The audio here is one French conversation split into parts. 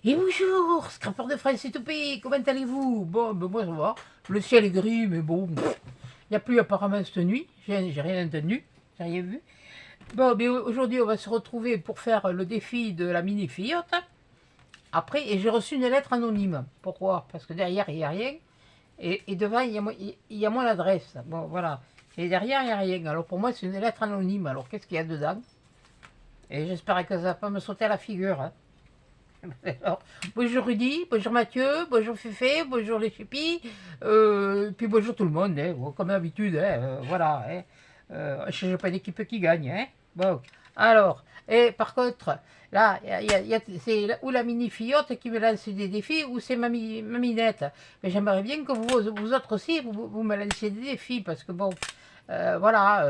Et bonjour, scrapeur de France et tout pays, comment allez-vous? Bon, ben moi ça va, le ciel est gris, mais bon, il n'y a plus apparemment cette nuit, j'ai rien entendu, j'ai rien vu. Bon, mais aujourd'hui on va se retrouver pour faire le défi de la mini-fillotte. Après, et j'ai reçu une lettre anonyme. Pourquoi? Parce que derrière il n'y a rien, et devant il y a mon adresse. Bon, voilà, et derrière il n'y a rien. Alors pour moi c'est une lettre anonyme, alors qu'est-ce qu'il y a dedans? Et j'espère que ça ne va pas me sauter à la figure, hein. Alors, bonjour Rudy, bonjour Mathieu, bonjour Féfé, bonjour les chipis, puis bonjour tout le monde, hein, bon, comme d'habitude, hein, voilà. Hein, je n'ai pas d'équipe qui gagne. Hein, bon, alors, et par contre, là, c'est ou la mini-fillotte qui me lance des défis, ou c'est ma minette. Mais j'aimerais bien que vous autres aussi, vous me lanciez des défis, parce que bon, voilà,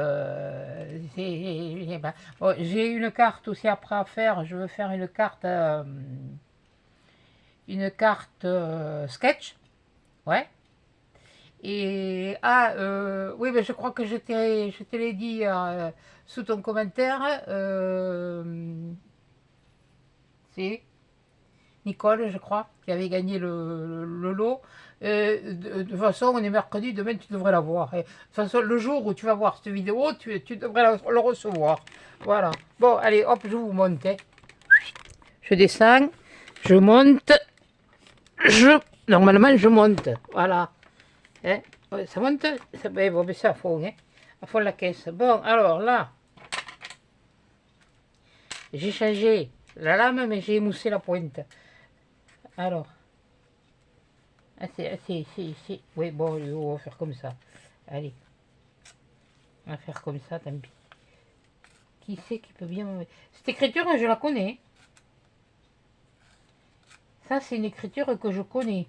bon, j'ai une carte aussi après à faire. Je veux faire une carte sketch, ouais. Et oui, mais je crois que je te l'ai dit sous ton commentaire. C'est Nicole, je crois, qui avait gagné le lot. De toute façon, on est mercredi, demain tu devrais l'avoir. De toute façon, le jour où tu vas voir cette vidéo, tu devrais le recevoir. Voilà. Bon, allez, hop, je vous monte. Hein. Je descends, je monte, normalement, je monte. Voilà. Hein. Ouais, ça monte, ça, bon, mais c'est à fond, hein. À fond la caisse. Bon, alors là, j'ai changé la lame, mais j'ai émoussé la pointe. Alors. Ah, c'est. Oui, bon, on va faire comme ça. Allez. On va faire comme ça, tant pis. Qui c'est qui peut bien me... Cette écriture, je la connais. Ça, c'est une écriture que je connais.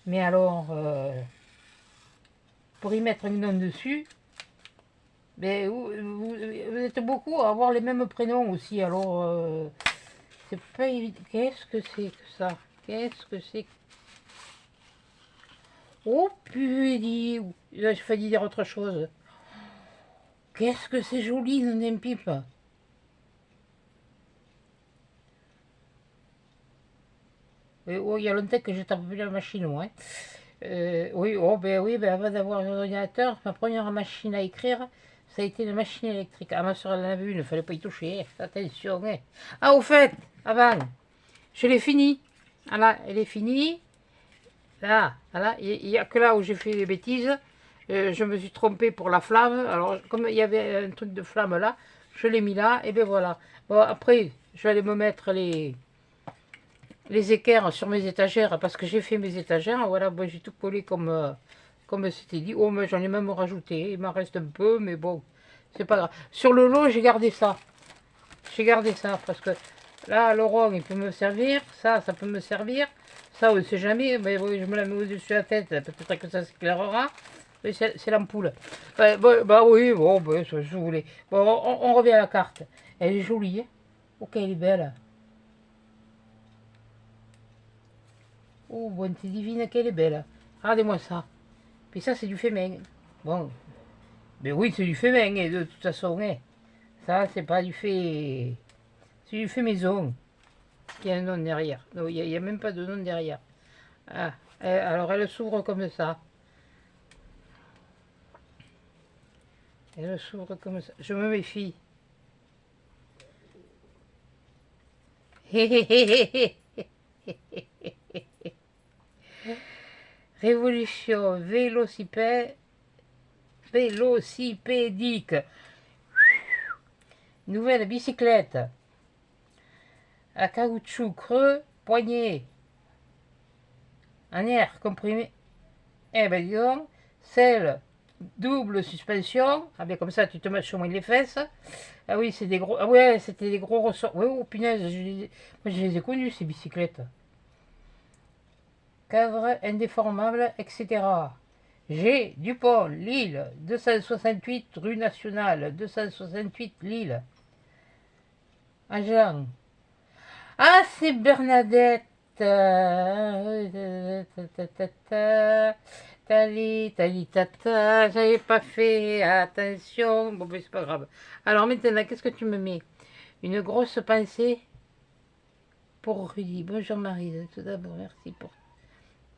Mais alors, pour y mettre un nom dessus, mais vous êtes beaucoup à avoir les mêmes prénoms aussi. Alors, c'est pas évident. Qu'est-ce que c'est que ça? Qu'est-ce que c'est? Oh, putain, là, j'ai failli dire autre chose. Qu'est-ce que c'est joli, non, pipe. Oh, il y a longtemps que je tape plus la machine, moi. Hein. Oui, oh, oui, ben, avant d'avoir un ordinateur, ma première machine à écrire, ça a été une machine électrique. Ah, ma soeur en avait une, il ne fallait pas y toucher. Hein. Attention. Hein. Ah, au fait, avant, je l'ai fini. Voilà, elle est finie. Là, voilà, il n'y a que là où j'ai fait des bêtises. Je me suis trompé pour la flamme. Alors, comme il y avait un truc de flamme là, je l'ai mis là, et ben voilà. Bon, après, je vais aller me mettre les équerres sur mes étagères, parce que j'ai fait mes étagères. Voilà, bon, j'ai tout collé comme c'était dit. Oh, mais j'en ai même rajouté. Il m'en reste un peu, mais bon, c'est pas grave. Sur le lot, j'ai gardé ça. J'ai gardé ça, parce que là, le rhum, il peut me servir. Ça peut me servir. Ça, on ne sait jamais, mais oui, je me la mets au-dessus de la tête, peut-être que ça s'éclairera. C'est l'ampoule. Bon, bah oui, bon, bah, si vous voulez. Bon, on revient à la carte. Elle est jolie, hein. Ok, elle est belle. Oh, bonne divine, qu'elle est belle. Regardez-moi ça. Puis ça, c'est du fémin. Bon, mais oui, c'est du fémin, hein, de toute façon. Hein. Ça, c'est pas du fait... C'est du fait maison. Il y a un nom derrière. Non, il n'y a même pas de nom derrière. Ah, alors elle s'ouvre comme ça. Elle s'ouvre comme ça. Je me méfie. Révolution vélocipédique. Nouvelle bicyclette. À caoutchouc creux, poignée. Un air comprimé. Eh ben dis donc, celle double suspension. Ah ben comme ça tu te mets sur moins les fesses. Ah oui, c'est des gros. Ah ouais, c'était des gros ressorts. Oui, oh punaise, moi je les ai connus ces bicyclettes. Cadre indéformable, etc. G. Dupont, Lille, 268 rue Nationale, 268 Lille. Agent. Ah, c'est Bernadette. Tali, tata, j'avais pas fait attention. Bon, mais c'est pas grave. Alors maintenant, qu'est-ce que tu me mets? Une grosse pensée. pour Rudy. Bonjour Marie, tout d'abord, merci pour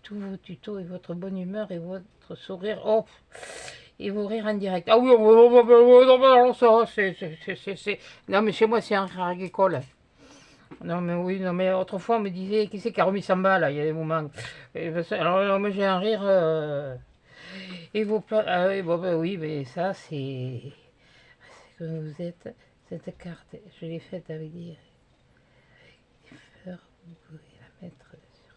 tous vos tutos et votre bonne humeur et votre sourire. Oh, et vos rires en direct. Ah oui, non, mais alors ça, Non, mais chez moi, c'est un rire agricole. Non, mais oui, non, mais autrefois, on me disait, qui c'est qui a remis 100 balles, là, il y a des moments. Alors, moi, j'ai un rire. Et vos plats. Ah oui, bon, ben oui, mais ça, c'est comme vous êtes. Cette carte, je l'ai faite avec des fleurs. Vous pouvez la mettre sur.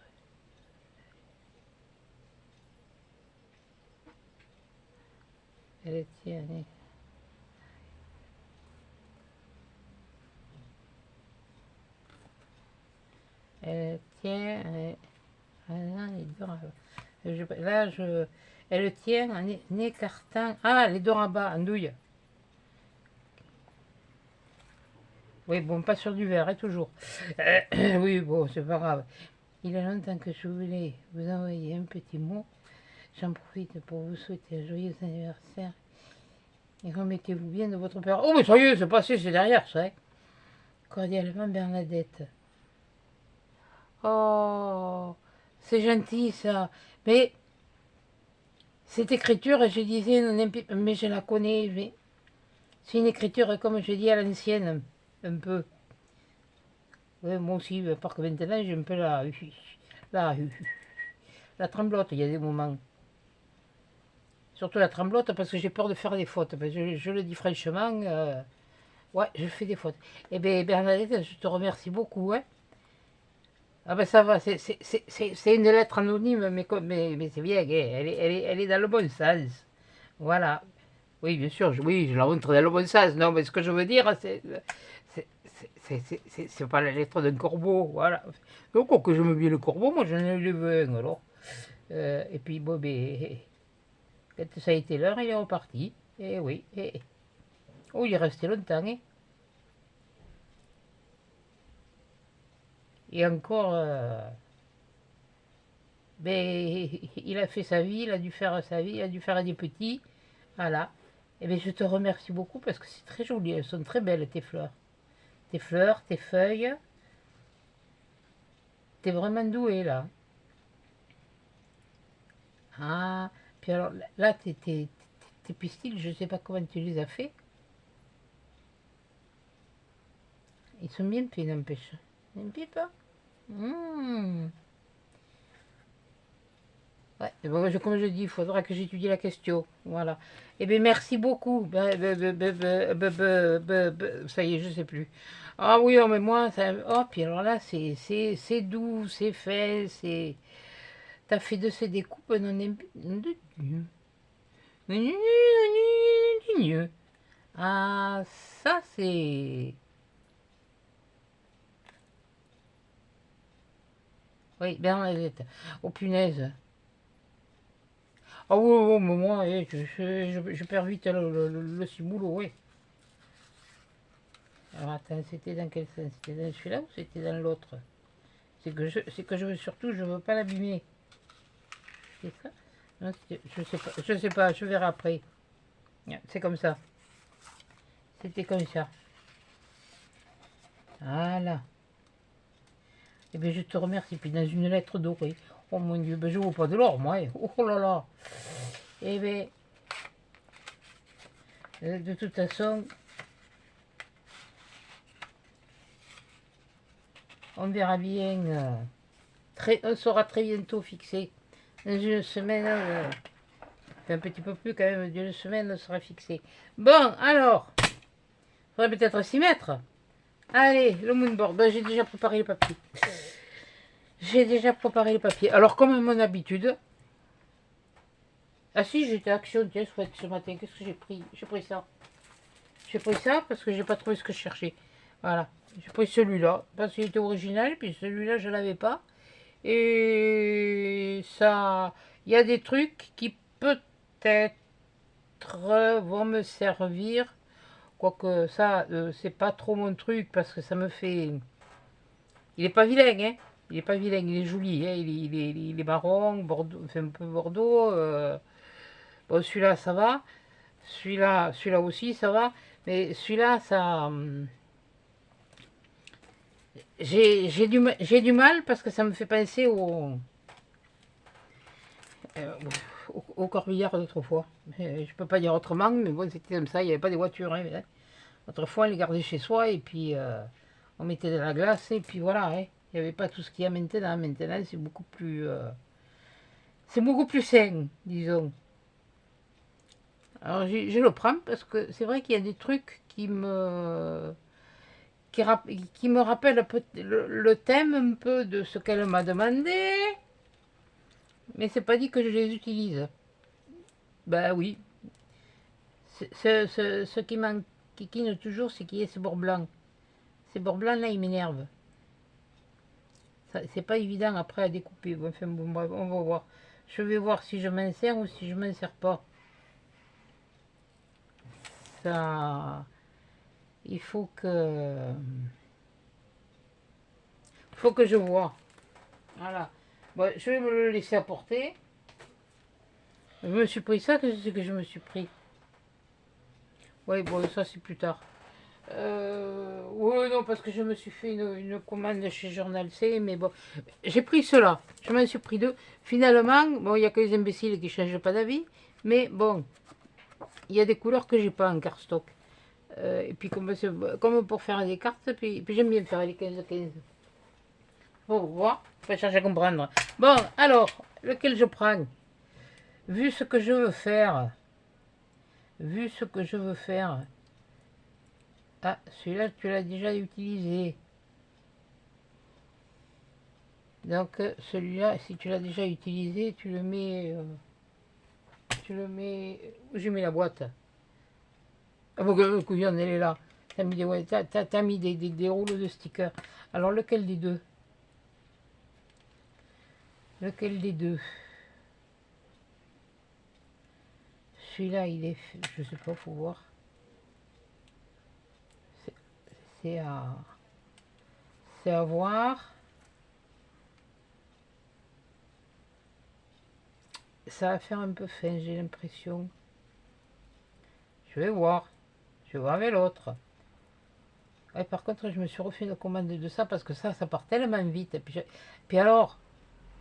Elle tient. Elle tient. Ah non, les deux là, elle tient en écartant. Ah, les deux en bas, en douille. Oui, bon, pas sur du verre, hein, toujours. Oui, bon, c'est pas grave. Il y a longtemps que je voulais vous envoyer un petit mot. J'en profite pour vous souhaiter un joyeux anniversaire. Et remettez-vous bien de votre père. Oh, mais ça y est, c'est passé, c'est derrière, ça. Hein. Cordialement, Bernadette. Oh, c'est gentil, ça. Mais cette écriture, je disais, mais je la connais. C'est une écriture, comme je dis, à l'ancienne, un peu. Ouais, moi aussi, parce que maintenant, j'ai un peu la, la tremblote, il y a des moments. Surtout la tremblote, parce que j'ai peur de faire des fautes. Je le dis franchement, ouais, je fais des fautes. Eh bien, Bernadette, je te remercie beaucoup. Hein. Ah ben ça va, c'est une lettre anonyme, mais c'est bien, hein, elle est dans le bon sens. Voilà. Oui, bien sûr, oui, je la montre dans le bon sens. Non, mais ce que je veux dire, c'est pas la lettre d'un corbeau, voilà. Donc, que je me bien le corbeau, moi j'en ai eu un, alors. Et puis, bon, ben, quand ça a été l'heure, il est reparti. Et oui, oh, il est resté longtemps, hein. Et encore, ben, il a fait sa vie, il a dû faire sa vie, il a dû faire des petits. Voilà. Et bien, je te remercie beaucoup parce que c'est très joli. Elles sont très belles, tes fleurs. Tes fleurs, tes feuilles. T'es vraiment doué, là. Ah, puis alors, là, tes pistils, je ne sais pas comment tu les as fait. Ils sont bien faits, n'empêche. Un petit peu. Mmh. Ouais, bon, comme je dis, il faudra que j'étudie la question. Voilà. Eh bien, merci beaucoup. Ça y est, je sais plus. Ah oui, oh, mais moi, ça... Oh, puis alors là, c'est doux, c'est fait, c'est... T'as fait de ces découpes, non, ah, ça, c'est... Oui, Bernadette. Oh, punaise. Ah oui, oui, mais moi, je perds vite le ciboulot, oui. Alors attends, c'était dans quel sens? C'était dans celui-là ou c'était dans l'autre? C'est que je veux surtout, je veux pas l'abîmer. C'est ça? Non, je sais pas, je verrai après. C'est comme ça. C'était comme ça. Voilà. Eh bien, je te remercie. Puis dans une lettre dorée. Oh mon Dieu, ben, je ne veux pas de l'or, moi. Oh là là. Eh bien, de toute façon, on verra bien. On sera très bientôt fixé. Dans une semaine, un petit peu plus quand même, d'une semaine, on sera fixé. Bon, alors, il faudrait peut-être s'y mettre. Allez, le moonboard. Ben, j'ai déjà préparé le papier. J'ai déjà préparé le papier. Alors, comme à mon habitude. Ah si, j'étais Action, tiens, ce matin. Qu'est-ce que j'ai pris? J'ai pris ça. J'ai pris ça parce que j'ai pas trouvé ce que je cherchais. Voilà. J'ai pris celui-là parce qu'il était original, puis celui-là, je l'avais pas. Et ça, il y a des trucs qui peut-être vont me servir. Quoique ça, c'est pas trop mon truc parce que ça me fait... Il est pas vilain, hein. Il est pas vilain, il est joli, hein. Il est marron, bordeaux, enfin un peu bordeaux. Bon, celui-là, ça va. Celui-là aussi, ça va. Mais celui-là, ça... J'ai du mal parce que ça me fait penser euh, au corbillard d'autrefois. Je peux pas dire autrement, mais bon, c'était comme ça, il n'y avait pas de voitures. Hein, mais, hein. Autrefois, on les gardait chez soi et puis on mettait de la glace et puis voilà. Hein. Il n'y avait pas tout ce qu'il y a maintenant. Maintenant, c'est beaucoup plus sain, disons. Alors, je le prends parce que c'est vrai qu'il y a des trucs qui me rappellent un peu le thème un peu de ce qu'elle m'a demandé, mais c'est pas dit que je les utilise. Ben oui. Ce qui m'enquiquine toujours, c'est qu'il y ait ces bords blancs. Ces bords blancs là, ils m'énervent. C'est pas évident après à découper. Enfin, bon, bref, on va voir. Je vais voir si je m'insère ou si je m'insère pas. Ça, il faut que je vois. Voilà. Bon, je vais me le laisser apporter. Je me suis pris ça, qu'est-ce que je me suis pris? Oui, bon, ça c'est plus tard. Oui, non, parce que je me suis fait une commande chez Journal C, mais bon, j'ai pris cela. Je m'en suis pris deux. Finalement, bon, il n'y a que les imbéciles qui ne changent pas d'avis, mais bon, il y a des couleurs que j'ai pas en cardstock. Et puis, comme pour faire des cartes, puis j'aime bien faire les 15-15. Pour voir, faut chercher à comprendre. Bon, alors, lequel je prends? Vu ce que je veux faire, vu ce que je veux faire. Ah, celui-là, tu l'as déjà utilisé. Donc, celui-là, si tu l'as déjà utilisé, tu le mets. Où j'ai mis la boîte? Ah, bon, le couillon, elle est là. T'as mis, t'as mis des rouleaux de stickers. Alors, lequel des deux? Lequel des deux? Celui-là, il est. Je sais pas, faut voir. C'est c'est à. C'est à voir. Ça va faire un peu fin, j'ai l'impression. Je vais voir. Je vais voir avec l'autre. Ouais, par contre, je me suis refait une commande de ça parce que ça part tellement vite. Et puis alors,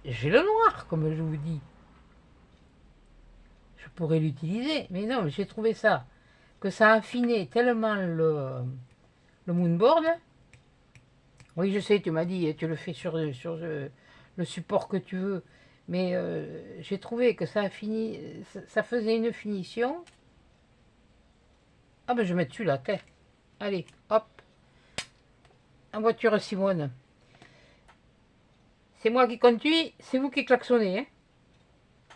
j'ai le noir, comme je vous dis. Je pourrais l'utiliser. Mais non, j'ai trouvé ça. Que ça a affiné tellement le moonboard. Oui, je sais, tu m'as dit, tu le fais sur le support que tu veux. Mais j'ai trouvé que ça a fini. Ça faisait une finition. Ah ben je vais mettre dessus là, tiens. Allez, hop. En voiture Simone. C'est moi qui conduis, c'est vous qui klaxonnez.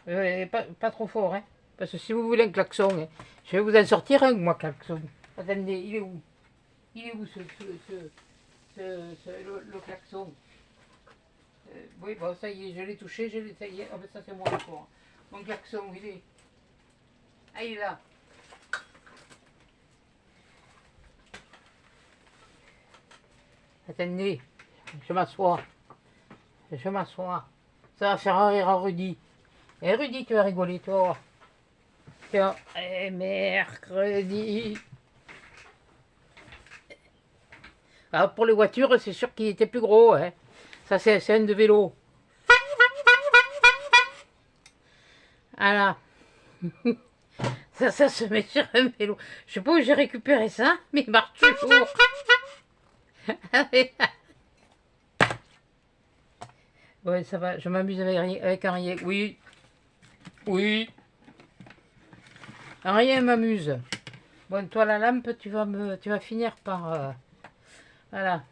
Hein. Pas trop fort, hein. Parce que si vous voulez un klaxon, hein, je vais vous en sortir un, moi, klaxon. Attendez, il est où? Il est où le klaxon? Oui, bon, ça y est, je l'ai touché, ça y est. Ah ben ça c'est moi encore. Mon klaxon, il est. Ah, il est là. Attendez, je m'assois. Je m'assois. Ça va faire un rire à Rudy. Et Rudy, tu vas rigoler, toi. Tiens, et mercredi. Alors pour les voitures, c'est sûr qu'il était plus gros. Hein. Ça, c'est un de vélo. Voilà. Ça se met sur un vélo. Je sais pas où j'ai récupéré ça, mais il marche toujours. Ouais, ça va, je m'amuse avec un rien. Oui, oui. Un rien m'amuse. Bon, toi, la lampe, tu vas finir par... voilà.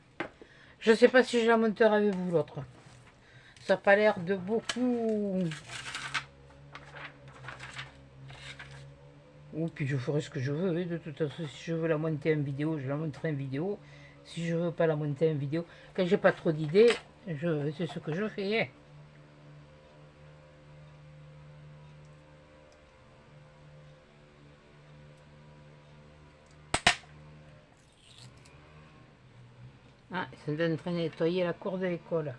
Je sais pas si je la monterai avec vous, l'autre. Ça n'a pas l'air de beaucoup... Ou puis je ferai ce que je veux. De toute façon, si je veux la monter en vidéo, je la monterai en vidéo. Si je veux pas la monter en vidéo, quand j'ai pas trop d'idées, c'est ce que je fais. Ah, ils sont en train de nettoyer la cour de l'école.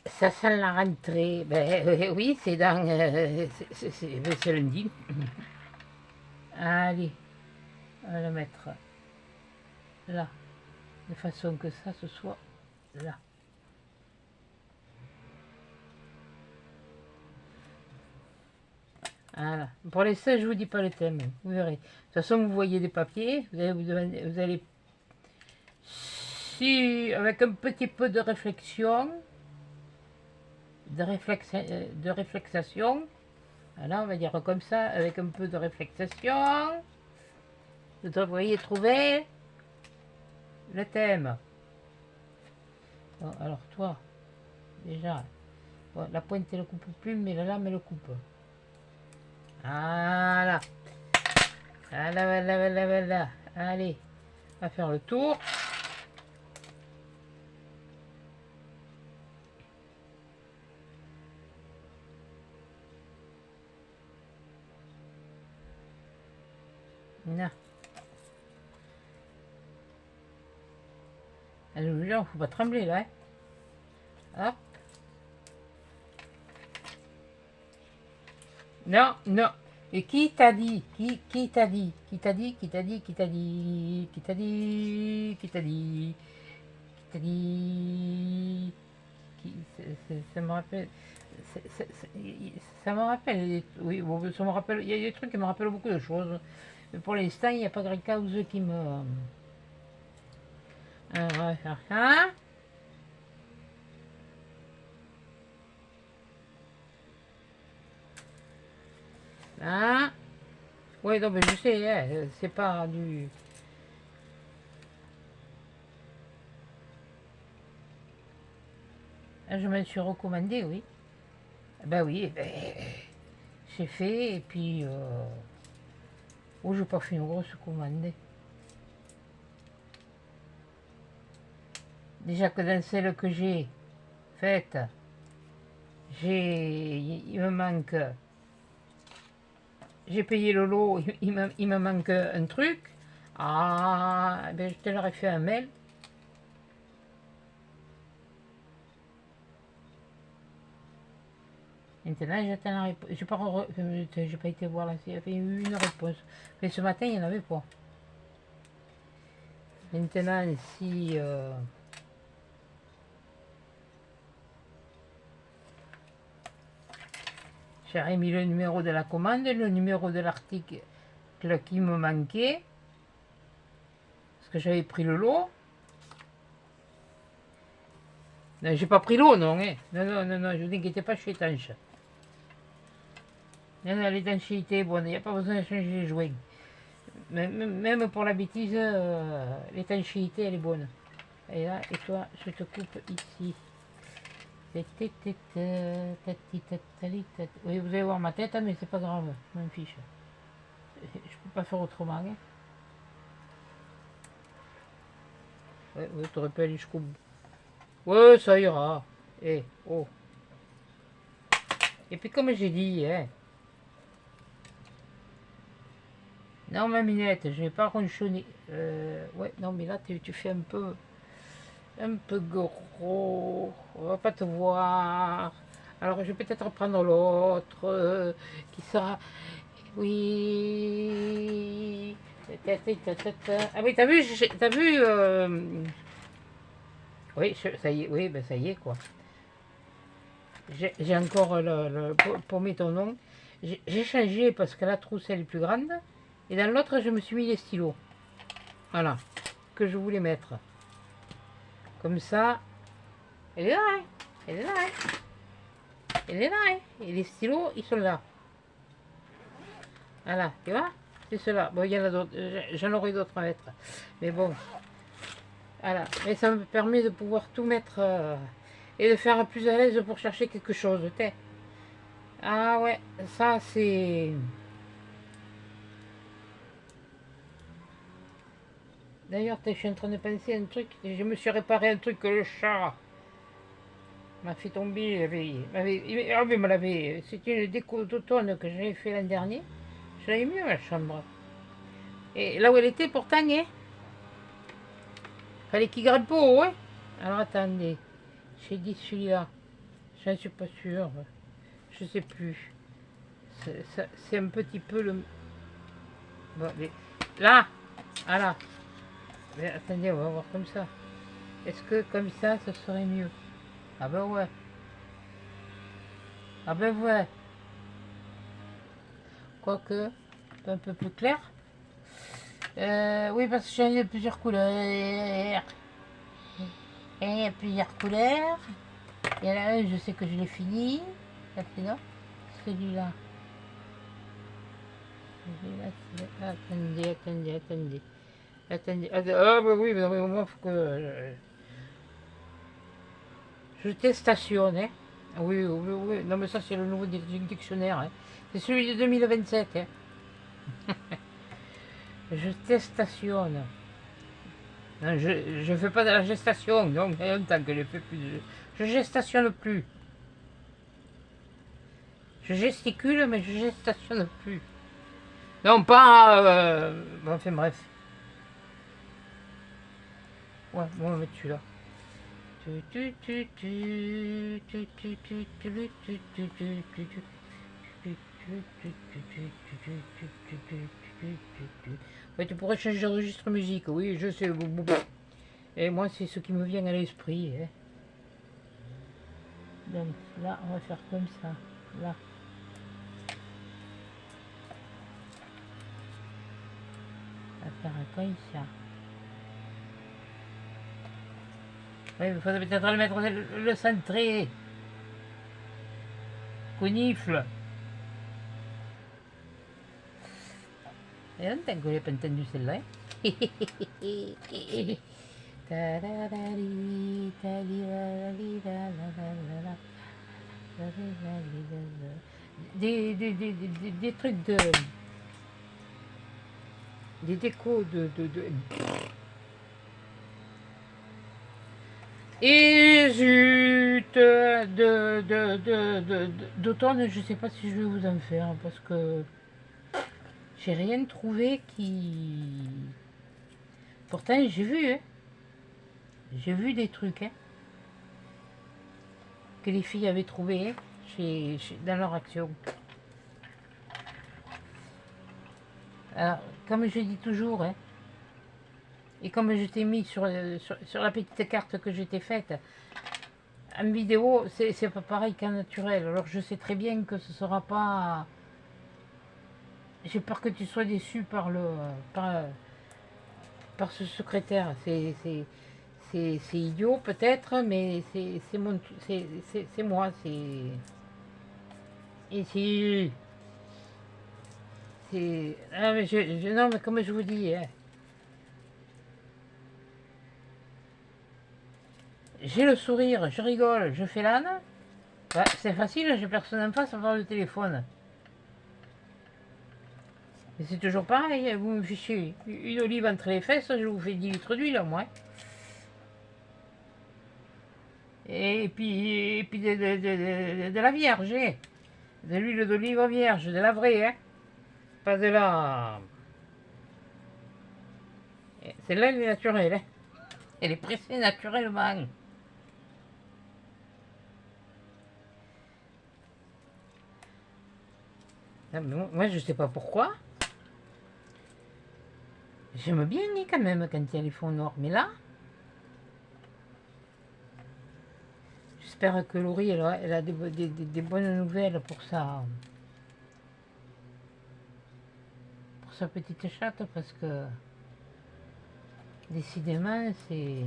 Ça sent la rentrée. Ben oui, c'est dans... c'est lundi. Allez, on va le mettre là. de façon que ça se soit là. Voilà. Pour l'instant, je vous dis pas le thème, vous verrez. De toute façon, vous voyez des papiers, vous allez si, avec un petit peu de réflexion, de réflexation, voilà, on va dire comme ça, avec un peu de réflexation, vous devriez trouver le thème. Bon, alors toi, déjà, bon, la pointe elle ne coupe plus, mais la lame elle le coupe. Voilà. Voilà. Allez, on va faire le tour. Non. Alors, faut pas trembler là. Hein. Hop. Non, non. Et qui t'a dit? Qui t'a dit? Qui t'a dit? Qui t'a dit? Qui t'a dit? Qui t'a dit? Qui t'a dit? Qui t'a dit? Ça me rappelle. Ça me rappelle. Oui, bon, ça me rappelle. Il y a des trucs qui me rappellent beaucoup de choses. Mais pour l'instant, il n'y a pas grand cause qui me. Alors, on va faire ça. Hein? Oui, non, mais je sais, hein, c'est pas du. Ah, je me suis recommandé, oui. Ben oui, ben, j'ai fait, et puis. Oh, j'ai pas fait une grosse commande. Déjà que dans celle que j'ai faite, il me manque. J'ai payé le lot, il me manque un truc. Ah, ben je te l'aurais fait un mail. Maintenant, j'attends la réponse. J'ai pas été voir là, il y avait eu une réponse. Mais ce matin, il n'y en avait pas. Maintenant, si. J'ai mis le numéro de la commande, le numéro de l'article qui me manquait. Parce que j'avais pris le lot. Non, j'ai pas pris l'eau, non, hein. Non, je vous inquiétez pas, je suis étanche. Non, l'étanchéité est bonne, il n'y a pas besoin de changer les joints. Même pour la bêtise, l'étanchéité, elle est bonne. Et là, et toi, je te coupe ici. Oui, vous allez voir ma tête, mais c'est pas grave, je m'en fiche. Je peux pas faire autrement. Hein. Ouais, t'aurais pu aller jusqu'au bout. Ouais, ça ira. Eh, oh. Et puis comme j'ai dit, hein. Non, ma minette, je vais pas ronchonner. Ouais, non, mais là, tu fais un peu gros. On va pas te voir. Alors, je vais peut-être prendre l'autre, qui sera... Oui... Ah oui, t'as vu... Oui, ça y est, oui, ben ça y est, quoi. J'ai encore pour mettre ton nom. J'ai changé parce que la trousse, elle est plus grande. Et dans l'autre, je me suis mis les stylos. Voilà. Que je voulais mettre. Comme ça. Elle est là, hein. Elle est là, hein. Elle est là, hein. Et les stylos, ils sont là. Voilà, tu vois. C'est cela. Bon, il y en a d'autres. J'en aurai d'autres à mettre. Mais bon. Voilà. Mais ça me permet de pouvoir tout mettre. Et de faire plus à l'aise pour chercher quelque chose. T'es. Ah ouais. Ça, c'est... D'ailleurs, je suis en train de penser à un truc. Je me suis réparé un truc que le chat m'a fait tomber. Il me l'avait. C'était une déco d'automne que j'avais fait l'an dernier. Je l'avais mis dans la chambre. Et là où elle était, pourtant, hein, fallait qu'il grimpe pas haut, hein. Alors attendez. J'ai dit celui-là. Je ne suis pas sûre. Je sais plus. C'est un petit peu le. Bon, mais... Là. Voilà. Mais attendez, on va voir comme ça. Est-ce que comme ça, ce serait mieux? Ah ben ouais. Ah ben ouais. Quoique, un peu plus clair. Oui, parce que j'ai plusieurs couleurs. Et il y a plusieurs couleurs. Il y en a un, je sais que je l'ai fini. Ça, c'est là. Celui-là. Attendez, attendez, attendez. Attendez. Ah bah oui, mais au moins, il faut que je testationne. Hein. Oui, oui, oui. Non, mais ça, c'est le nouveau dictionnaire. Hein. C'est celui de 2027. Hein. Je testationne. Non, je fais pas de la gestation, donc il y a longtemps que je fais plus. Je gestationne plus. Je gesticule, mais je gestationne plus. Non, pas. Enfin bref. Ouais, bon, on va mettre celui-là. Ouais, tu pourrais changer de registre musique, oui, je sais. Et moi, c'est ce qui me vient à l'esprit. Hein. Donc là, on va faire comme ça. Là. On va faire comme ça. Oui, il faudrait peut-être le mettre le centré. Conifle. Et longtemps que je n'ai pas entendu celle-là. Des trucs de. Des décos de. Et zut d'automne, je sais pas si je vais vous en faire parce que j'ai rien trouvé qui. Pourtant j'ai vu, hein. J'ai vu des trucs hein, que les filles avaient trouvé hein, dans leur action. Alors, comme je dis toujours, hein, et comme je t'ai mis sur la petite carte que je t'ai faite, en vidéo, c'est pas pareil qu'en naturel. Alors je sais très bien que ce sera pas. J'ai peur que tu sois déçu par ce secrétaire. C'est idiot peut-être, mais c'est moi. Et ah, mais non, mais comme je vous dis, hein, j'ai le sourire, je rigole, je fais l'âne. Bah, c'est facile, j'ai personne en face à voir le téléphone. Mais c'est toujours pareil, vous me fichez une olive entre les fesses, je vous fais 10 litres d'huile, moi. Et puis de la vierge, hein. De l'huile d'olive vierge, de la vraie, hein. Pas de la. Celle-là, elle est naturelle, hein. Elle est pressée naturellement. Non, mais moi, je sais pas pourquoi. J'aime bien quand même quand il y a les fonds noirs, mais là. J'espère que Laurie, elle a des bonnes nouvelles pour sa petite chatte, parce que décidément, c'est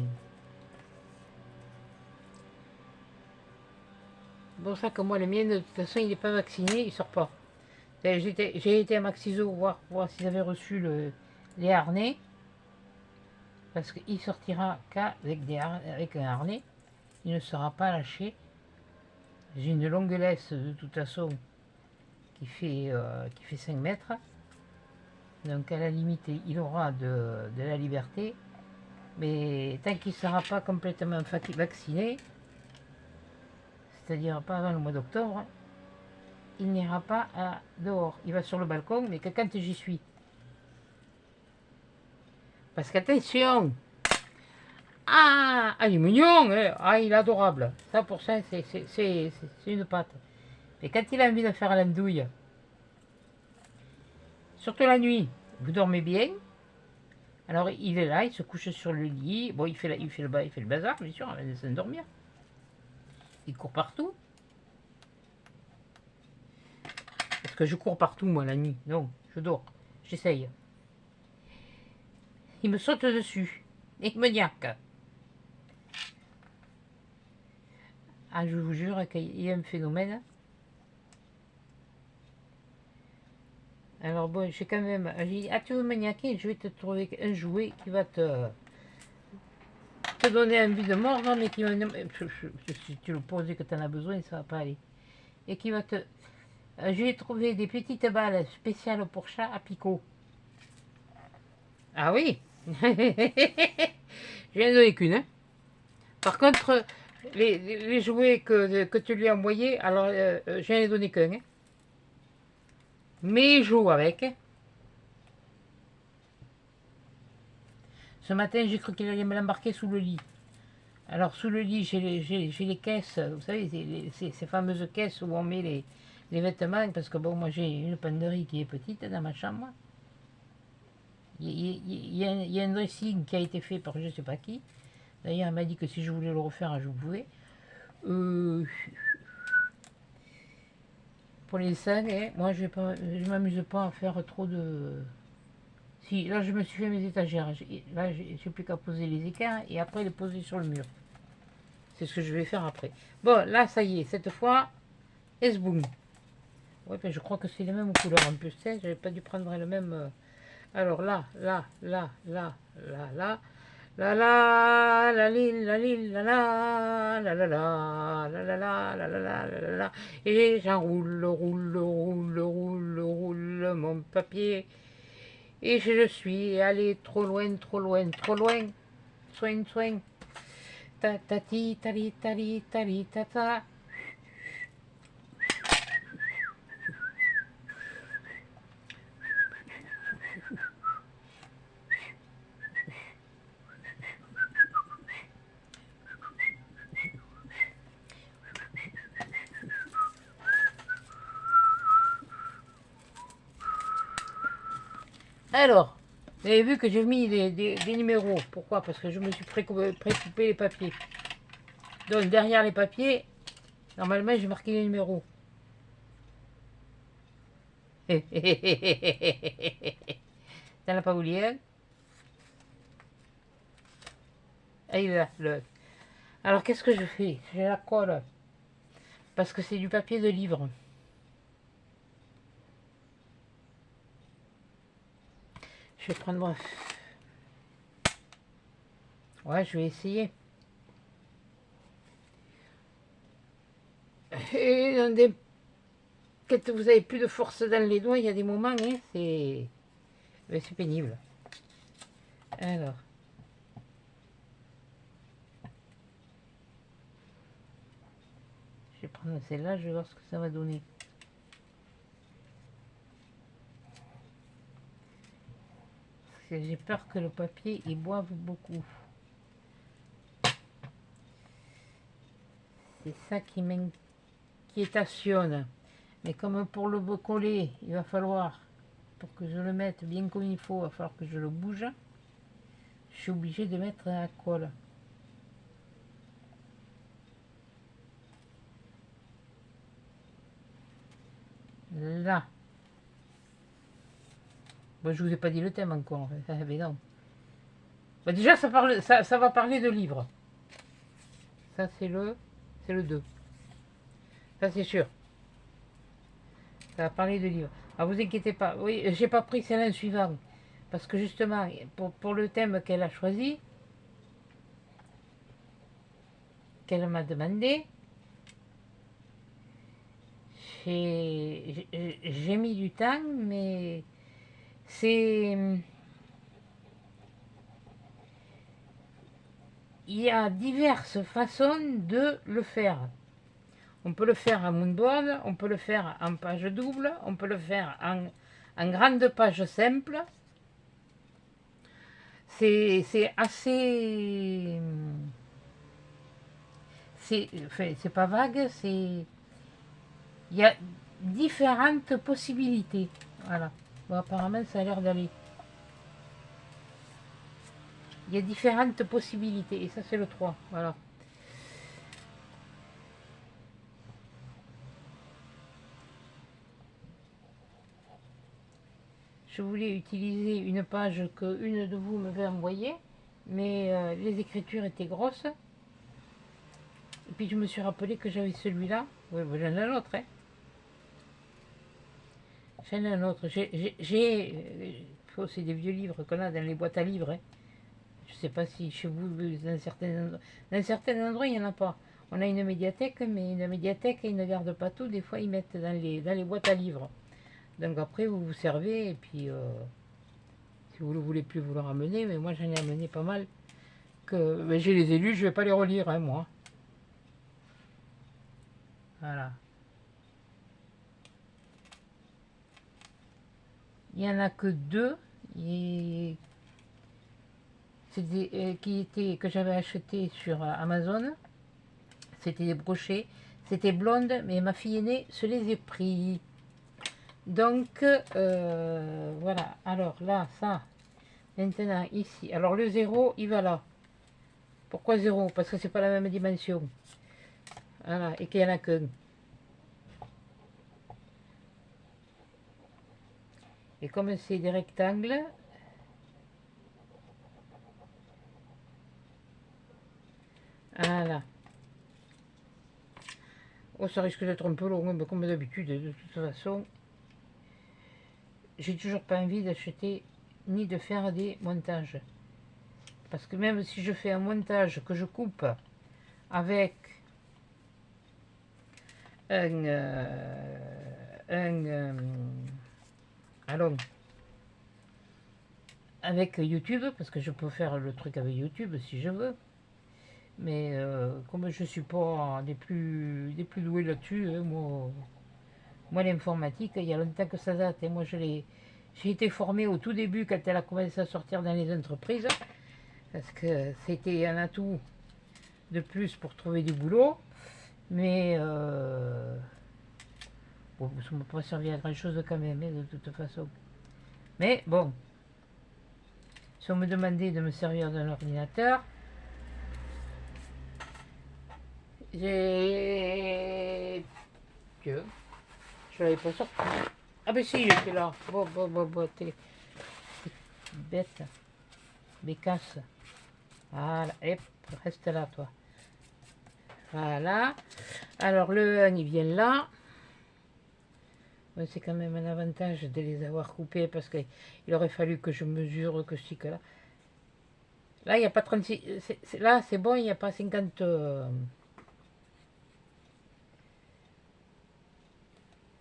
pour ça que moi, le mien, de toute façon, il n'est pas vacciné, il sort pas. J'ai été à Maxiso voir s'ils avaient reçu les harnais, parce qu'il sortira qu'avec un harnais, il ne sera pas lâché. J'ai une longue laisse de toute façon qui fait 5 mètres. Donc à la limite, il aura de la liberté. Mais tant qu'il ne sera pas complètement vacciné, c'est-à-dire pas avant le mois d'octobre, il n'ira pas dehors. Il va sur le balcon, mais que quand j'y suis. Parce qu'attention, il est mignon, hein. Ah, il est adorable. Ça, pour ça, c'est une patte. Mais quand il a envie de faire l'andouille, surtout la nuit, vous dormez bien. Alors il est là, il se couche sur le lit. Bon, il fait le bazar, bien sûr, avant de s'endormir. Il court partout. Parce que je cours partout, moi, la nuit. Non, je dors. J'essaye. Il me saute dessus. Et il me niaque. Ah, je vous jure qu'il y a un phénomène. Alors bon, j'ai quand même... J'ai dit, ah, tu veux me niaquer? Je vais te trouver un jouet qui va te donner envie de mordre, mais qui va... Si tu le poses et que tu en as besoin, ça va pas aller. Et qui va te... Je vais trouver des petites balles spéciales pour chat à picot. Ah oui. J'ai donné qu'une. Hein. Par contre, les jouets que tu lui as envoyés, alors j'en ai donné qu'un. Hein. Mais il joue avec. Hein. Ce matin, j'ai cru qu'il allait me l'embarquer sous le lit. Alors, sous le lit, j'ai les caisses, vous savez, ces fameuses caisses où on met les vêtements, parce que bon, moi j'ai une penderie qui est petite dans ma chambre. Il y a un dressing qui a été fait par je ne sais pas qui. D'ailleurs, elle m'a dit que si je voulais le refaire, je pouvais. Pour les sacs, moi je ne m'amuse pas à faire trop de... Si, là je me suis fait mes étagères. Là, j'ai plus qu'à poser les écarts et après les poser sur le mur. C'est ce que je vais faire après. Bon, là, ça y est, cette fois, esboum. Ouais, ben, je crois que c'est les mêmes couleurs en plus. J'avais pas dû prendre le même... Alors là, là, là, là, là, là. La la la la la la la la la la la la la la la la la et j'enroule, roule mon papier et je suis allé trop loin, trop loin, trop loin. Soin, soin. Ta ta ti tali tali tali ta ta. Alors, vous avez vu que j'ai mis des numéros. Pourquoi? Parce que je me suis précoupé les papiers. Donc derrière les papiers, normalement j'ai marqué les numéros. T'en as pas oublié un? Ah, il est là, Alors qu'est-ce que je fais? J'ai la colle. Parce que c'est du papier de livre. Je vais prendre... Ouais, je vais essayer. Et quand vous avez plus de force dans les doigts, il y a des moments, hein, c'est pénible. Alors. Je vais prendre celle-là, je vais voir ce que ça va donner. Parce que j'ai peur que le papier, il boive beaucoup. C'est ça qui m'inquiétationne. Mais comme pour le coller, il va falloir, pour que je le mette bien comme il faut, il va falloir que je le bouge. Je suis obligée de mettre la colle. Là. Bon, je vous ai pas dit le thème encore. Mais non. Bah, déjà, ça va parler de livres. Ça, c'est le 2. Ça, c'est sûr. Ça va parler de livres. Ah, vous inquiétez pas. Oui, j'ai pas pris celle-là suivant. Parce que justement, pour le thème qu'elle a choisi, qu'elle m'a demandé, j'ai mis du temps, mais c'est... Il y a diverses façons de le faire. On peut le faire en moonboard, on peut le faire en page double, on peut le faire en grande page simple. C'est assez... C'est pas vague, c'est... Il y a différentes possibilités. Voilà. Bon, apparemment, ça a l'air d'aller. il y a différentes possibilités. Et ça, c'est le 3. Voilà. Je voulais utiliser une page que une de vous m'avait envoyée, mais les écritures étaient grosses. Et puis je me suis rappelé que j'avais celui-là. Oui, j'en ai un autre, hein. J'en ai un autre. C'est des vieux livres qu'on a dans les boîtes à livres, hein. Je ne sais pas si chez vous, dans certains endroits, il n'y en a pas. On a une médiathèque, mais une médiathèque, ils ne gardent pas tout. Des fois, ils mettent dans les boîtes à livres. Donc après, vous vous servez, et puis si vous ne voulez plus vous le ramener, mais moi j'en ai amené pas mal. Ben, j'ai les élus, je ne vais pas les relire, hein, moi. Voilà. Il n'y en a que deux que j'avais acheté sur Amazon. C'était des brochets. C'était blonde, mais ma fille aînée se les a pris. Donc, voilà. Alors là, ça. Maintenant, ici. Alors le 0, il va là. Pourquoi 0? Parce que c'est pas la même dimension. Voilà. Et qu'il n'y en a qu'un. Et comme c'est des rectangles, voilà. Oh, ça risque d'être un peu long, mais comme d'habitude, de toute façon, j'ai toujours pas envie d'acheter ni de faire des montages. Parce que même si je fais un montage que je coupe avec allons, avec YouTube, parce que je peux faire le truc avec YouTube si je veux, mais comme je suis pas des plus doués là-dessus, hein, moi l'informatique, il y a longtemps que ça date, et moi j'ai été formé au tout début quand elle a commencé à sortir dans les entreprises, parce que c'était un atout de plus pour trouver du boulot, mais bon, ça ne m'a pas servi à grand chose quand même, hein, de toute façon. Mais bon, si on me demandait de me servir d'un ordinateur, je l'avais pas sorti. Ah ben si, il était là. Bon, t'es bête. Bécasse. Voilà, hop, reste là, toi. Voilà. Alors le 1, il vient là. C'est quand même un avantage de les avoir coupés parce qu'il aurait fallu que je mesure que ci, que là. Là, il n'y a pas 36. Là, c'est bon, il n'y a pas 50.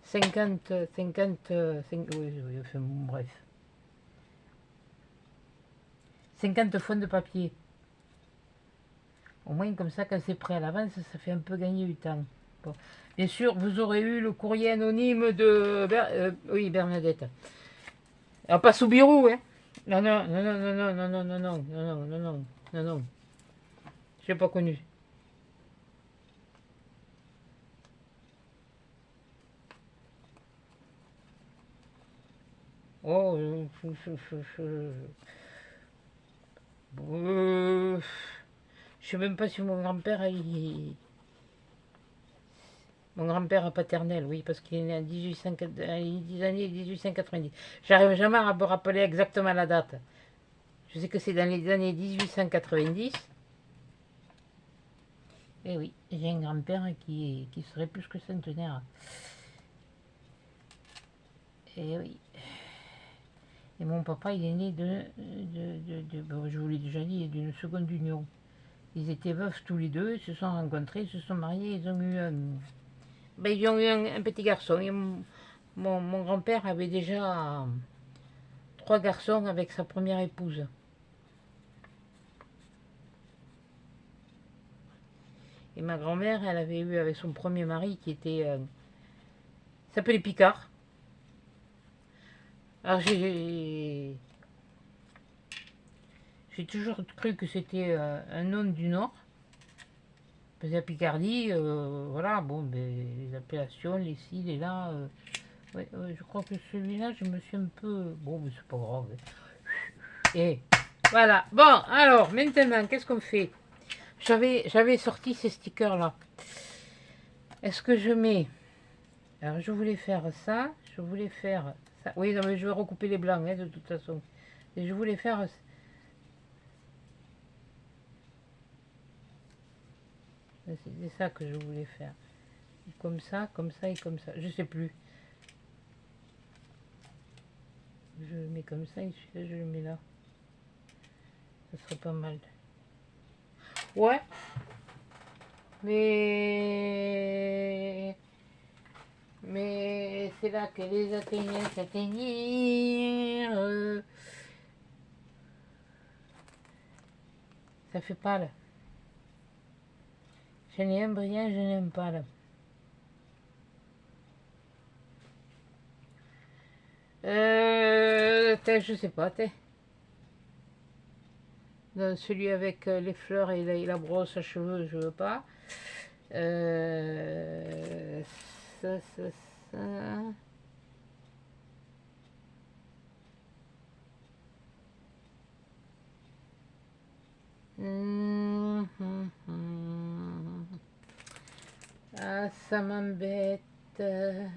50, oui, enfin, bref. 50 fonds de papier. Au moins, comme ça, quand c'est prêt à l'avance, ça fait un peu gagner du temps. Bon. Bien sûr, vous aurez eu le courrier anonyme de oui, Bernadette. Alors, pas Soubirou, hein. Non. Je l'ai pas connu. Oh, je sais même pas si mon grand-père mon grand-père paternel, oui, parce qu'il est né en 1890. J'arrive jamais à me rappeler exactement la date. Je sais que c'est dans les années 1890. Et oui, j'ai un grand-père qui serait plus que centenaire. Et oui. Et mon papa, il est né bon, je vous l'ai déjà dit, d'une seconde union. Ils étaient veufs tous les deux, ils se sont rencontrés, ils se sont mariés, ils ont eu un petit garçon. Et mon grand-père avait déjà 3 garçons avec sa première épouse. Et ma grand-mère, elle avait eu avec son premier mari qui s'appelait Picard. Alors j'ai toujours cru que c'était un nom du Nord. Parce que la Picardie, voilà, bon, ben, les appellations, les ci, les là. Ouais, je crois que celui-là, je me suis un peu. Bon, mais c'est pas grave. Et Voilà. Bon, alors, maintenant, qu'est-ce qu'on fait? J'avais sorti ces stickers-là. Est-ce que je mets... Alors, je voulais faire ça. Je voulais faire ça. Oui, non, mais je vais recouper les blancs, hein, de toute façon. Et je voulais faire... C'est ça que je voulais faire. Comme ça et comme ça. Je sais plus. Je le mets comme ça et celui-là, je le mets là. Ça serait pas mal. Ouais. Mais c'est là que les Athéniens s'atteignirent. Ça fait pas là. Je n'aime rien, je n'aime pas là. Je sais pas, celui avec les fleurs et la brosse à cheveux, je veux pas. Ça, ça, ça. Ah, ça m'embête. À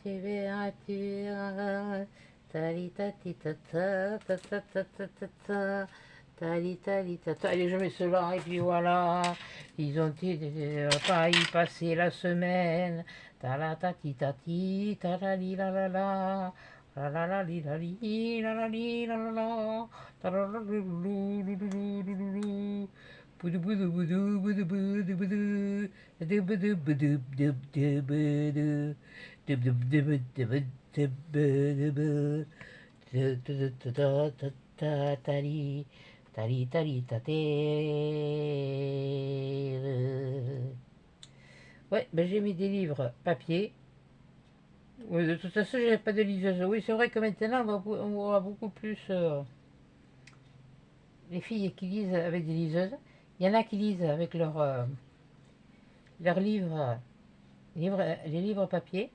température. Tali tati tata tata tata tata. Tali tali tata. Allez, je mets cela et puis voilà. Ils ont pas y passer la semaine. Tala tati tati. Talali la la la. La la la li la li la la li la la la. Boudou boudou boudou boudou boudou boudou. Boudou boudou boudou boudou. Tali tali tali taté. Ouais, ben j'ai mis des livres papier. Ouais, de toute façon, j'avais pas de liseuse. Oui, c'est vrai que maintenant, on voit beaucoup plus les filles qui lisent avec des liseuses. Il y en a qui lisent avec leurs livres, les livres papier.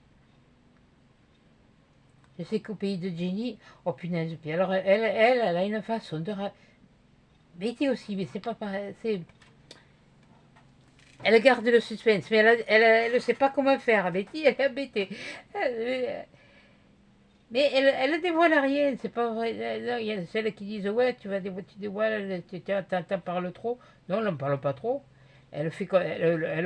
Je sais qu'au pays de Jenny, oh punaise, puis alors elle a une façon de... Betty aussi, mais c'est pas pareil, elle garde le suspense, mais elle ne sait pas comment faire. Betty, elle est embêtée. Mais elle ne dévoile rien, c'est pas vrai. Il y a celles qui disent, ouais, tu dévoiles, t'en parles trop. Non, elle n'en parle pas trop. Elle le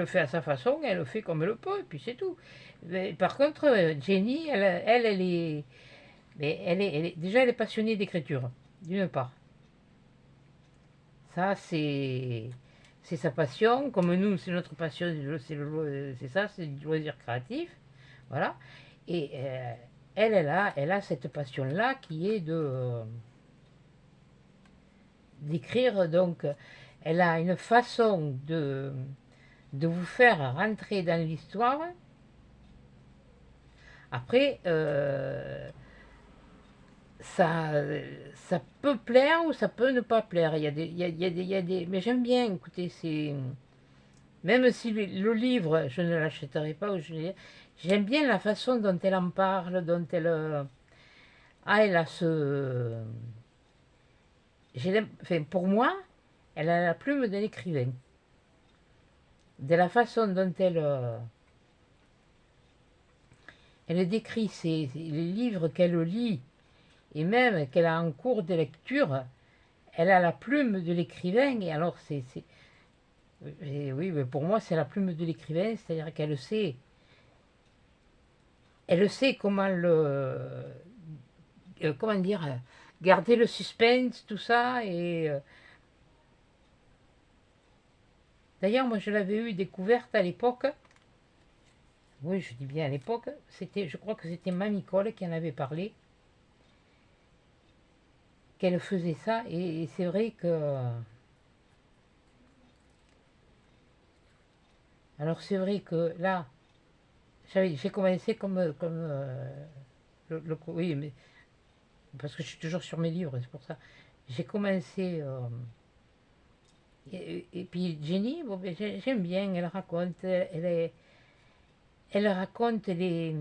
fait à sa façon, elle le fait comme elle le peut, et puis c'est tout. Mais par contre, Jenny, elle est... Mais déjà, elle est passionnée d'écriture, d'une part. Ça, c'est sa passion. Comme nous, c'est notre passion, c'est ça, c'est du loisir créatif. Voilà. Et elle a cette passion-là qui est d'écrire. Donc, elle a une façon de vous faire rentrer dans l'histoire. Après, ça peut plaire ou ça peut ne pas plaire. Il y a des... Mais j'aime bien écouter ces... Même si le livre, je ne l'achèterai pas, j'aime bien la façon dont elle en parle, dont elle... Ah, elle a ce... Enfin, pour moi, elle a la plume d'un écrivain. De la façon dont elle décrit les livres qu'elle lit, et même qu'elle a en cours de lecture, elle a la plume de l'écrivain, et alors oui, mais pour moi c'est la plume de l'écrivain, c'est-à-dire elle sait comment comment dire, garder le suspense, tout ça, et d'ailleurs moi je l'avais eu découverte à l'époque, oui je dis bien à l'époque, je crois que c'était Mamie Cole qui en avait parlé, qu'elle faisait ça, et c'est vrai que... Alors c'est vrai que là, j'ai commencé oui, mais parce que je suis toujours sur mes livres, c'est pour ça. J'ai commencé, et puis Jenny, bon, ben, j'aime bien, elle raconte, elle raconte les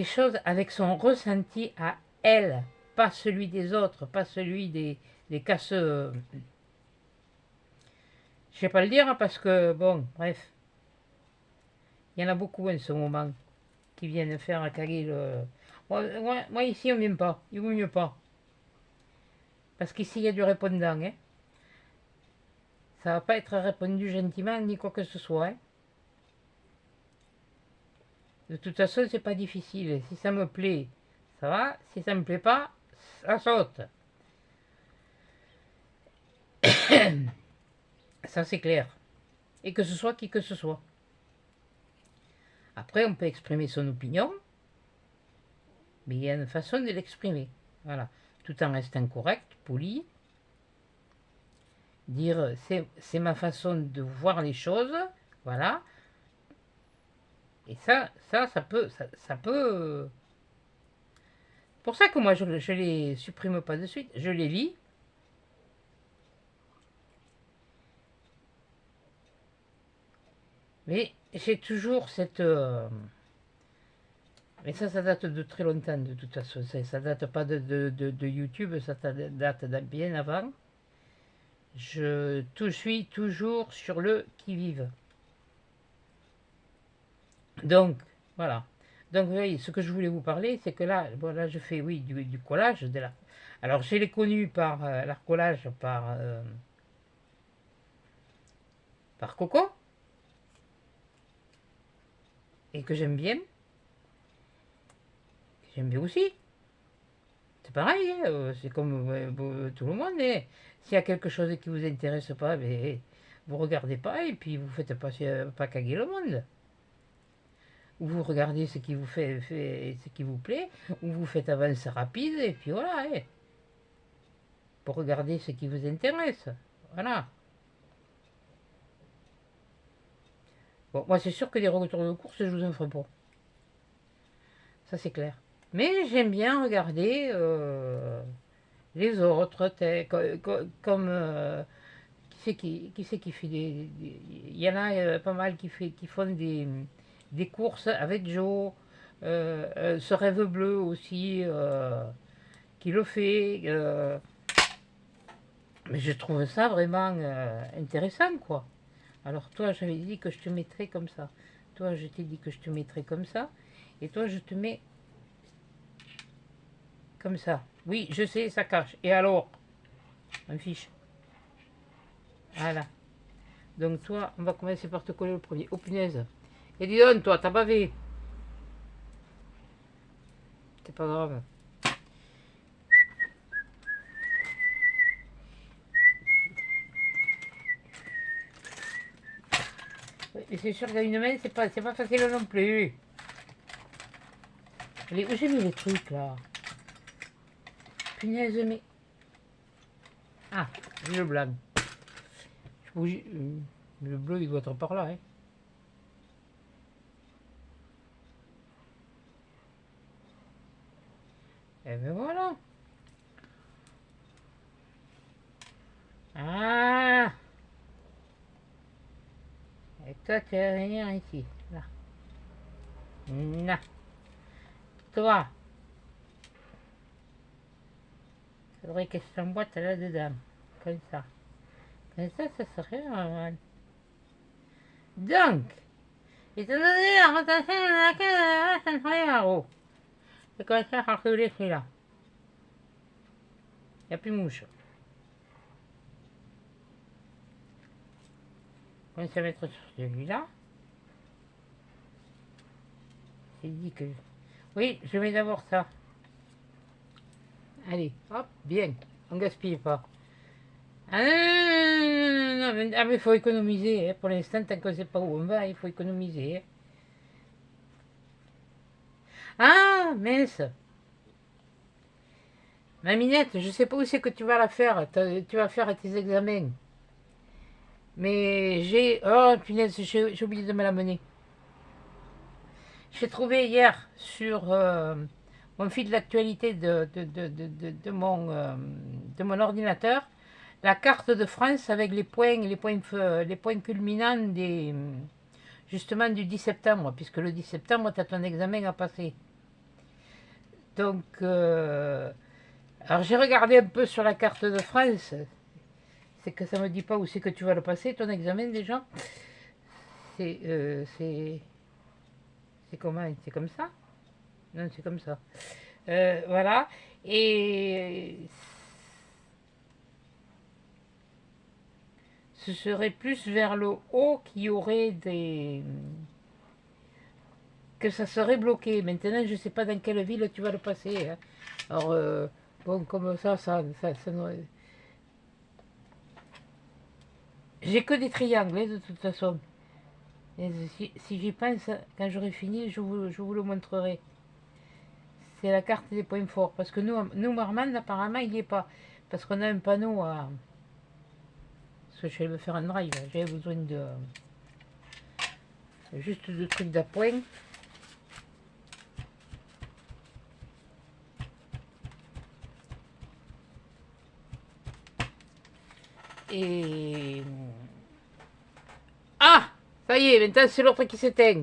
choses avec son ressenti à elle, pas celui des autres, pas celui des casseux. Je sais pas le dire, hein, parce que, bon, bref. Il y en a beaucoup en ce moment qui viennent faire caguer le... Moi, ici, on vient pas. Il vaut mieux pas. Parce qu'ici, il y a du répondant. Hein. Ça va pas être répondu gentiment, ni quoi que ce soit. Hein. De toute façon, c'est pas difficile. Si ça me plaît, ça va. Si ça me plaît pas, ça saute. Ça, c'est clair. Et que ce soit qui que ce soit. Après, on peut exprimer son opinion, mais il y a une façon de l'exprimer. Voilà. Tout en restant correct, poli. Dire c'est ma façon de voir les choses. Voilà. Et ça peut. Ça peut. Pour ça que moi, je les supprime pas de suite. Je les lis. Mais j'ai toujours cette... Mais ça date de très longtemps de toute façon. Ça date pas de YouTube, ça date bien avant. Je suis toujours sur le qui-vive. Donc, voilà. Donc, vous voyez, ce que je voulais vous parler, c'est que là, bon, là, je fais, oui, du collage. Alors, je l'ai connu par l'art collage, par Coco, et que j'aime bien. J'aime bien aussi. C'est pareil, hein, c'est comme tout le monde. Hein. S'il y a quelque chose qui vous intéresse pas, ben, vous regardez pas et puis vous faites pas caguer le monde. Ou vous regardez ce qui vous ce qui vous plaît, ou vous faites avancer rapide et puis voilà. Hein, pour regarder ce qui vous intéresse. Voilà. Bon, moi c'est sûr que les retours de course, je vous en ferai pas. Ça c'est clair. Mais j'aime bien regarder les autres, comme qui c'est qui fait il y en a pas mal qui font des courses avec Joe, ce rêve bleu aussi, qui le fait. Mais je trouve ça vraiment intéressant, quoi. Alors toi, j'avais dit que je te mettrais comme ça. Toi, je t'ai dit que je te mettrais comme ça. Et toi, je te mets comme ça. Oui, je sais, ça cache. Et alors? On fiche. Voilà. Donc toi, on va commencer par te coller le premier. Oh punaise. Et dis donc, toi, t'as bavé. C'est pas grave. Oui, mais c'est sûr qu'à une main, c'est pas facile non plus. Allez, où j'ai mis les trucs là? Punaise, mais... Ah, j'ai le blanc. Le bleu, il doit être par là, hein. Et ben voilà. Ah. Et toi, tu vas venir ici. Là. Là. Toi. Faudrait que je t'emboîte là-dedans. Comme ça. Comme ça serait normal. Donc, étant donné la rotation de laquelle ça ne ferait pas gros. Je commence à calculer celui-là. Il n'y a plus de mouche. On va se mettre sur celui-là. C'est dit que... Oui, je mets d'abord ça. Allez, hop, bien. On gaspille pas. Ah non, non, non, non, mais il faut économiser. Hein. Pour l'instant, tant qu'on ne sait pas où on va, il faut économiser. Hein. Ah, mince. Ma minette, je sais pas où c'est que tu vas la faire. Tu vas faire tes examens. Mais j'ai... Oh, punaise, j'ai oublié de me l'amener. J'ai trouvé hier sur mon fil d'actualité de mon ordinateur la carte de France avec les points culminants justement du 10 septembre, puisque le 10 septembre, tu as ton examen à passer. Donc, Alors j'ai regardé un peu sur la carte de France. C'est que ça me dit pas où c'est que tu vas le passer, ton examen déjà. C'est comment? C'est comme ça? Non, c'est comme ça. Voilà. Et ce serait plus vers le haut qu'il y aurait des... que ça serait bloqué. Maintenant, je sais pas dans quelle ville tu vas le passer, hein. Alors, bon, comme j'ai que des triangles, hein, de toute façon. Et si j'y pense, quand j'aurai fini, je vous le montrerai. C'est la carte des points forts. Parce que nous Marmande, apparemment, il n'y est pas. Parce qu'on a un panneau à... Parce que je vais me faire un drive. J'avais besoin de... juste de trucs d'appoint. Et... Ah! Ça y est, maintenant c'est l'autre qui s'éteint.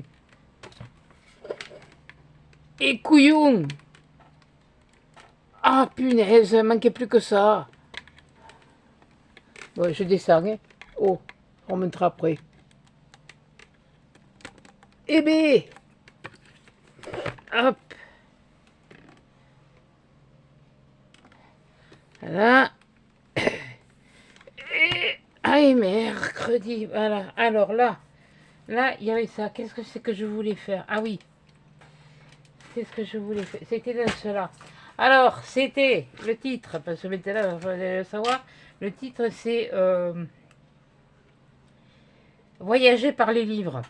Et couillon! Ah punaise, il manquait plus que ça. Bon, je descends, hein. Oh, on montera après. Eh ben! Hop! Voilà. Et mercredi, voilà. Alors là, il y avait ça. Qu'est-ce que c'est que je voulais faire? Ah oui, c'est ce que je voulais faire. C'était dans cela. Alors, c'était le titre, parce que maintenant, il fallait le savoir. Le titre, c'est Voyager par les livres.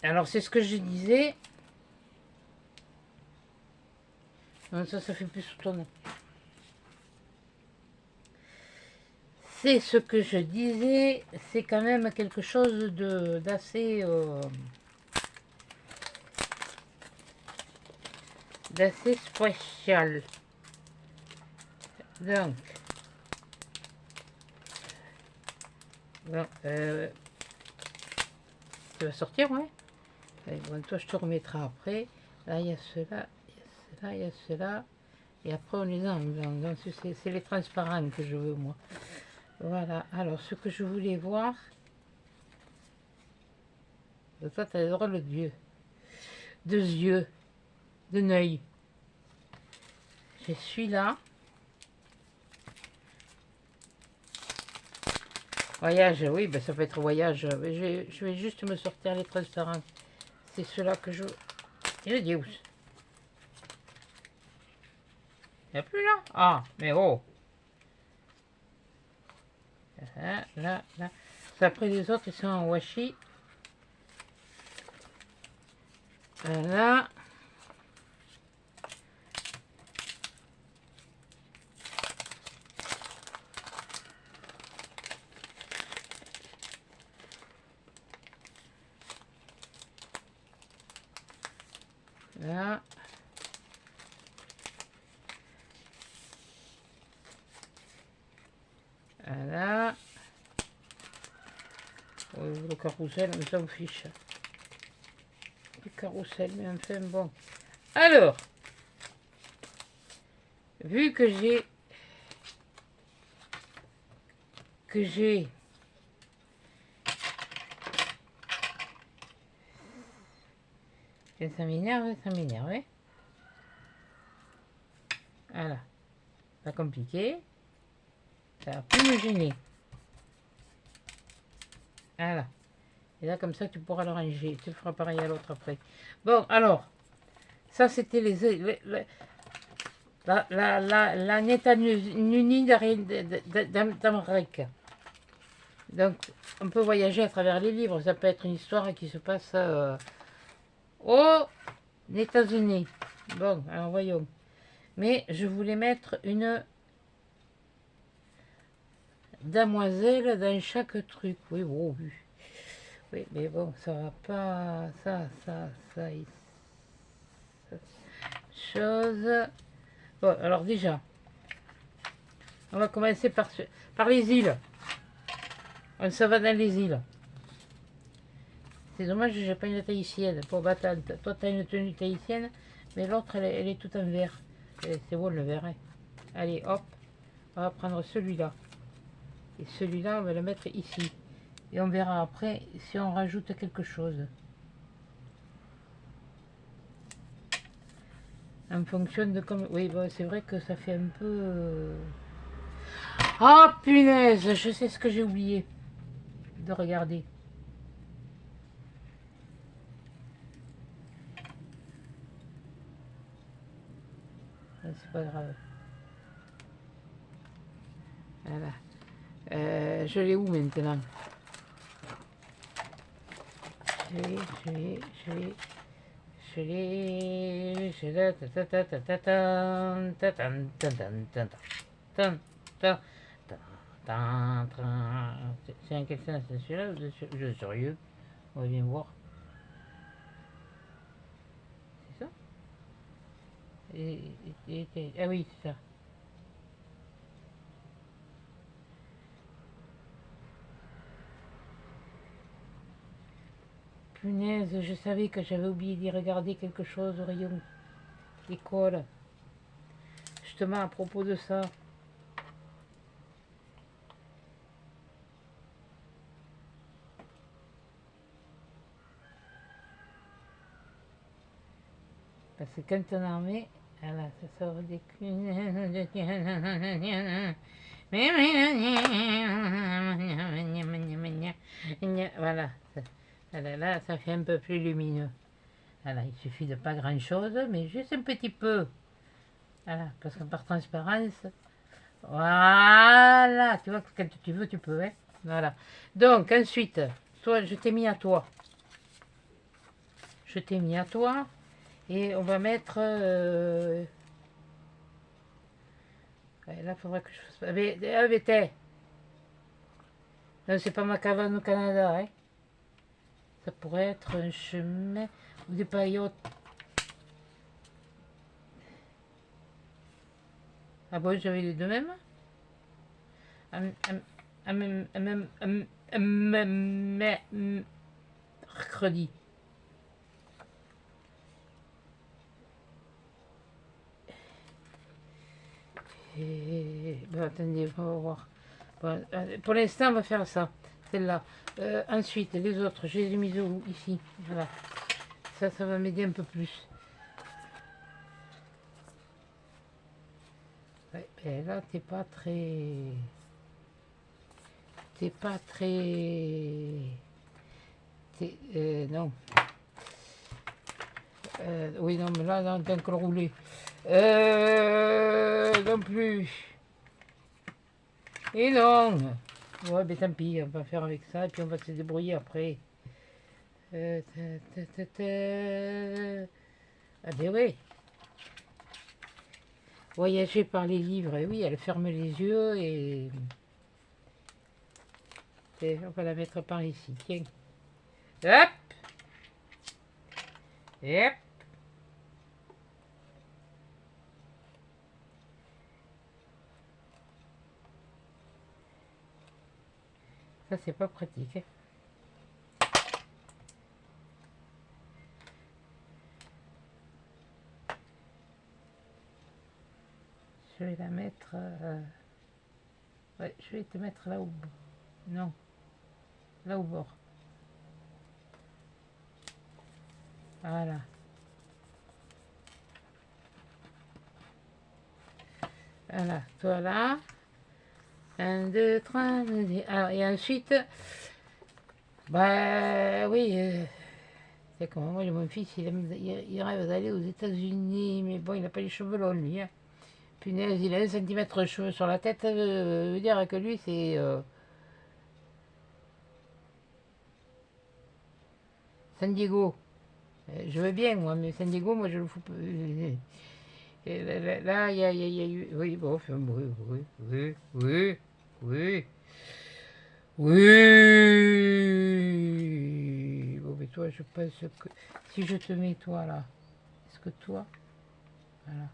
Alors, c'est ce que je disais. Non, ça fait plus tourner. C'est ce que je disais. C'est quand même quelque chose d'assez... d'assez spécial. Donc, bon, tu vas sortir, ouais. Allez, bon, toi, je te remettrai après. Là, il y a cela, il y a cela, il y a cela. Et après, on les enlève. Donc, c'est les transparents que je veux, moi. Voilà. Alors, ce que je voulais voir... Toi, tu as le drôle d'yeux. Deux yeux. D'un œil. Je suis là. Voyage, oui, ben ça peut être voyage. Je vais juste me sortir les transparents. C'est cela que je... Il est dit où? Il n'y a plus là? Ah, mais oh! Là, là, là. Après les autres, ils sont en washi. Voilà. Là. Voilà. Le carrousel, on s'en fiche. Le carrousel, mais enfin bon. Alors, vu que j'ai... Ça m'énerve, ça m'énerve. Hein. Voilà. Pas compliqué. Ça va plus me gêner. Voilà. Et là, comme ça, tu pourras le ranger. Tu feras pareil à l'autre après. Bon, alors. Ça, c'était la netta nuni d'Amérique. Donc, on peut voyager à travers les livres. Ça peut être une histoire qui se passe aux États-Unis. Bon, alors voyons. Mais je voulais mettre une demoiselle dans chaque truc. Oui, bon, oui. Oui, mais bon, ça va pas... Ça, chose... Bon, alors déjà, on va commencer par les îles. On se va dans les îles. C'est dommage, j'ai pas une tahitienne pour battante. Toi, tu as une tenue tahitienne, mais l'autre, elle est toute en vert. C'est beau le vert, hein. Allez, hop, on va prendre celui-là. Et celui-là, on va le mettre ici. Et on verra après si on rajoute quelque chose. En fonction de comme... Oui, bon, c'est vrai que ça fait un peu... Ah, punaise, je sais ce que j'ai oublié de regarder. C'est pas grave. Voilà. Je l'ai où maintenant? Je l'ai, je l'ai, je l'ai, je l'ai, je l'ai, c'est un question, c'est celui-là ou je suis sérieux? On va bien voir. C'est ça? Ah oui, c'est ça. Punaise, je savais que j'avais oublié d'y regarder quelque chose au rayon école. Justement à propos de ça. Parce que quand on en met, voilà, ça sort des... Voilà, voilà, là, ça fait un peu plus lumineux. Voilà, il suffit de pas grand chose, mais juste un petit peu. Voilà, parce que par transparence, voilà, tu vois que quand tu veux, tu peux, hein. Voilà. Donc, ensuite, toi, je t'ai mis à toi. Je t'ai mis à toi. Et on va mettre... ouais, là, il faudra que je fasse... Non, c'est pas ma cabane au Canada, hein. Ça pourrait être un chemin ou des paillotes. Ah bon, j'avais les deux mêmes? Mercredi. Bon, attendez, on va voir. Bon, pour l'instant, on va faire ça. Celle-là. Ensuite, les autres, je les ai mis où? Ici. Voilà. Ça va m'aider un peu plus. Ouais, ben là, t'es pas très... T'es pas très... non. Oui, non, mais là, non, t'as encore roulé. Non plus. Et non. Ouais, ben tant pis, on va faire avec ça, et puis on va se débrouiller après. Ah ben oui. Voyager par les livres, et oui, elle ferme les yeux et on va la mettre par ici. Tiens. Hop. Hop. Ça, c'est pas pratique. Hein. Je vais la mettre... ouais, je vais te mettre là au bord. Non, là au bord. Voilà. Voilà, toi là. 1, 2, 3, 4. Alors, et ensuite, bah oui, c'est comme moi, mon fils, il rêve d'aller aux États-Unis, mais bon, il n'a pas les cheveux longs, lui. Hein. Punaise, il a 1 centimètre de cheveux sur la tête, veut dire que lui, c'est San Diego. Je veux bien, moi, mais San Diego, moi, je le fous pas. Et là, il y a eu... Oui, bon, oui, oui, oui, oui, oui. Oui. Bon, mais toi, je pense que si je te mets toi là, est-ce que toi, voilà,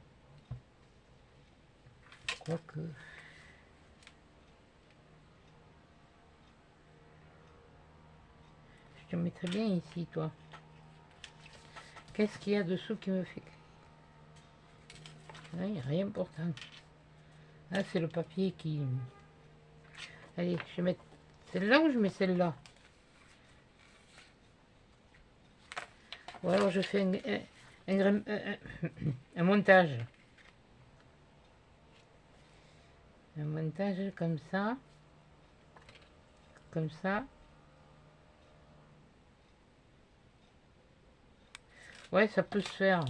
quoique, je te mettrais bien ici, toi. Qu'est-ce qu'il y a dessous qui me fait... Il n'y a rien pourtant. Ah, c'est le papier qui... Allez, je vais mettre celle-là ou je mets celle-là? Ou alors je fais un montage. Un montage comme ça. Comme ça. Ouais, ça peut se faire.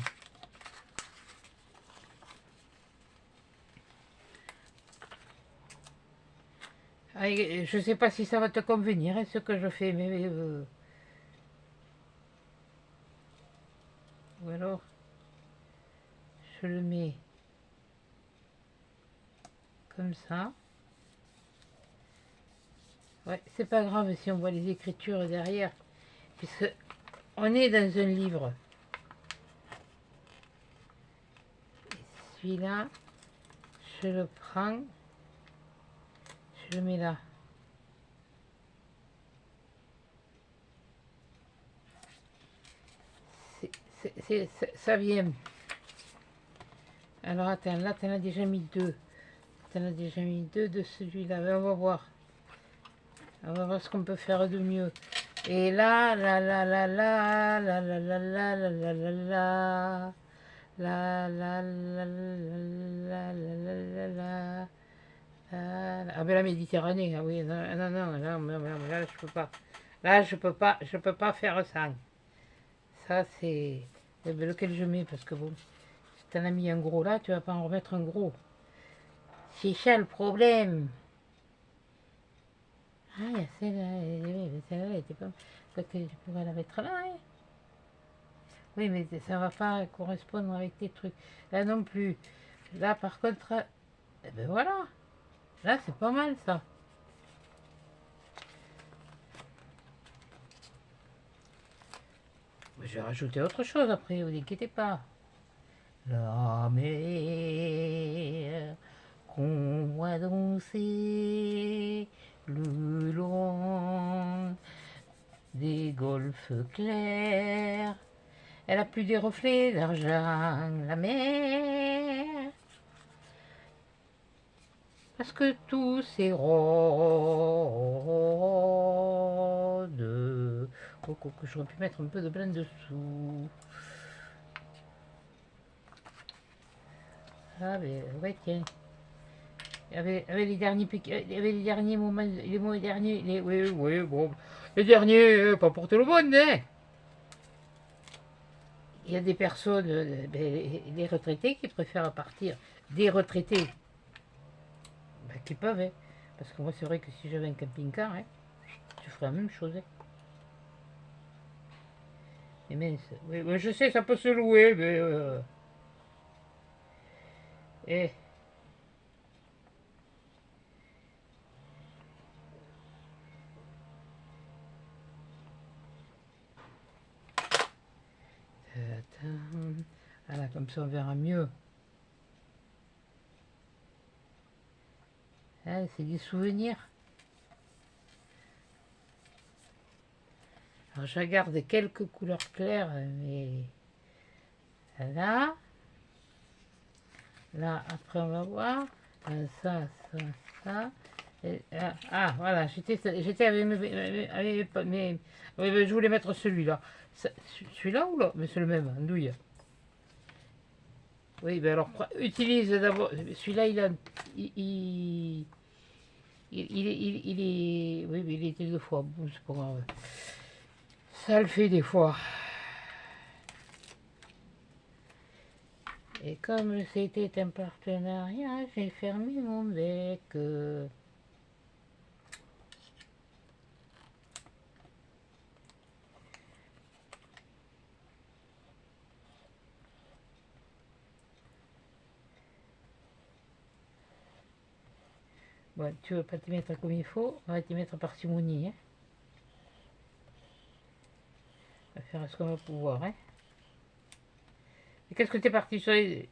Ah, je sais pas si ça va te convenir, hein, ce que je fais, mais... ou alors, je le mets comme ça. Ouais, c'est pas grave si on voit les écritures derrière, puisque on est dans un livre. Celui-là, je le prends, je le mets là. Ça vient. Alors attends, là tu en as déjà mis deux. Tu en as déjà mis deux de celui-là. On va voir. On va voir ce qu'on peut faire de mieux. Et là, la la la la la la la la la la la la. La la la la la la la la. Ah ben la Méditerranée, ah oui, non, non, non, non, non, non, là je peux pas. Là je peux pas faire ça. Ça c'est lequel je mets parce que bon, si t'en as mis un gros là, tu vas pas en remettre un gros. C'est ça le problème. Ah, il y a celle-là, celle-là elle était pas. Peut-être que je pourrais la mettre là, hein. Oui, mais ça va pas correspondre avec tes trucs. Là non plus. Là par contre, eh ben voilà. Là c'est pas mal ça. Je vais rajouter autre chose après, vous inquiétez pas. La mer qu'on voit danser le long des golfes clairs. Elle a plus des reflets d'argent, la mer. Parce que tous ces rôdes. Oh, que j'aurais pu mettre un peu de blanc dessous. Ah, mais ouais, tiens. Avec les derniers avec les derniers moments, les mots derniers, oui, oui, bon, les derniers, pas pour tout le monde, hein. Il y a des personnes, les retraités qui préfèrent partir, des retraités, ben, qui peuvent, hein. Parce que moi c'est vrai que si j'avais un camping-car, hein, je ferais la même chose, hein. Mais mince, oui, oui, je sais, ça peut se louer, mais... eh, voilà, comme ça on verra mieux. Ah, c'est des souvenirs. Alors je regarde quelques couleurs claires, mais là, là après on va voir. Ça, ça, ça. Et, voilà, j'étais avec oui, mais je voulais mettre celui-là. Celui-là ou là? Mais c'est le même, andouille. Oui, ben alors utilise d'abord. Celui-là, il est. Oui, mais il était deux fois. Bon, c'est pas grave. Ça le fait des fois. Et comme c'était un partenariat, j'ai fermé mon bec. Bon, tu veux pas t'y mettre comme il faut, on va t'y mettre parcimonie, hein. On va faire ce qu'on va pouvoir, hein. Mais qu'est-ce que t'es parti sur les...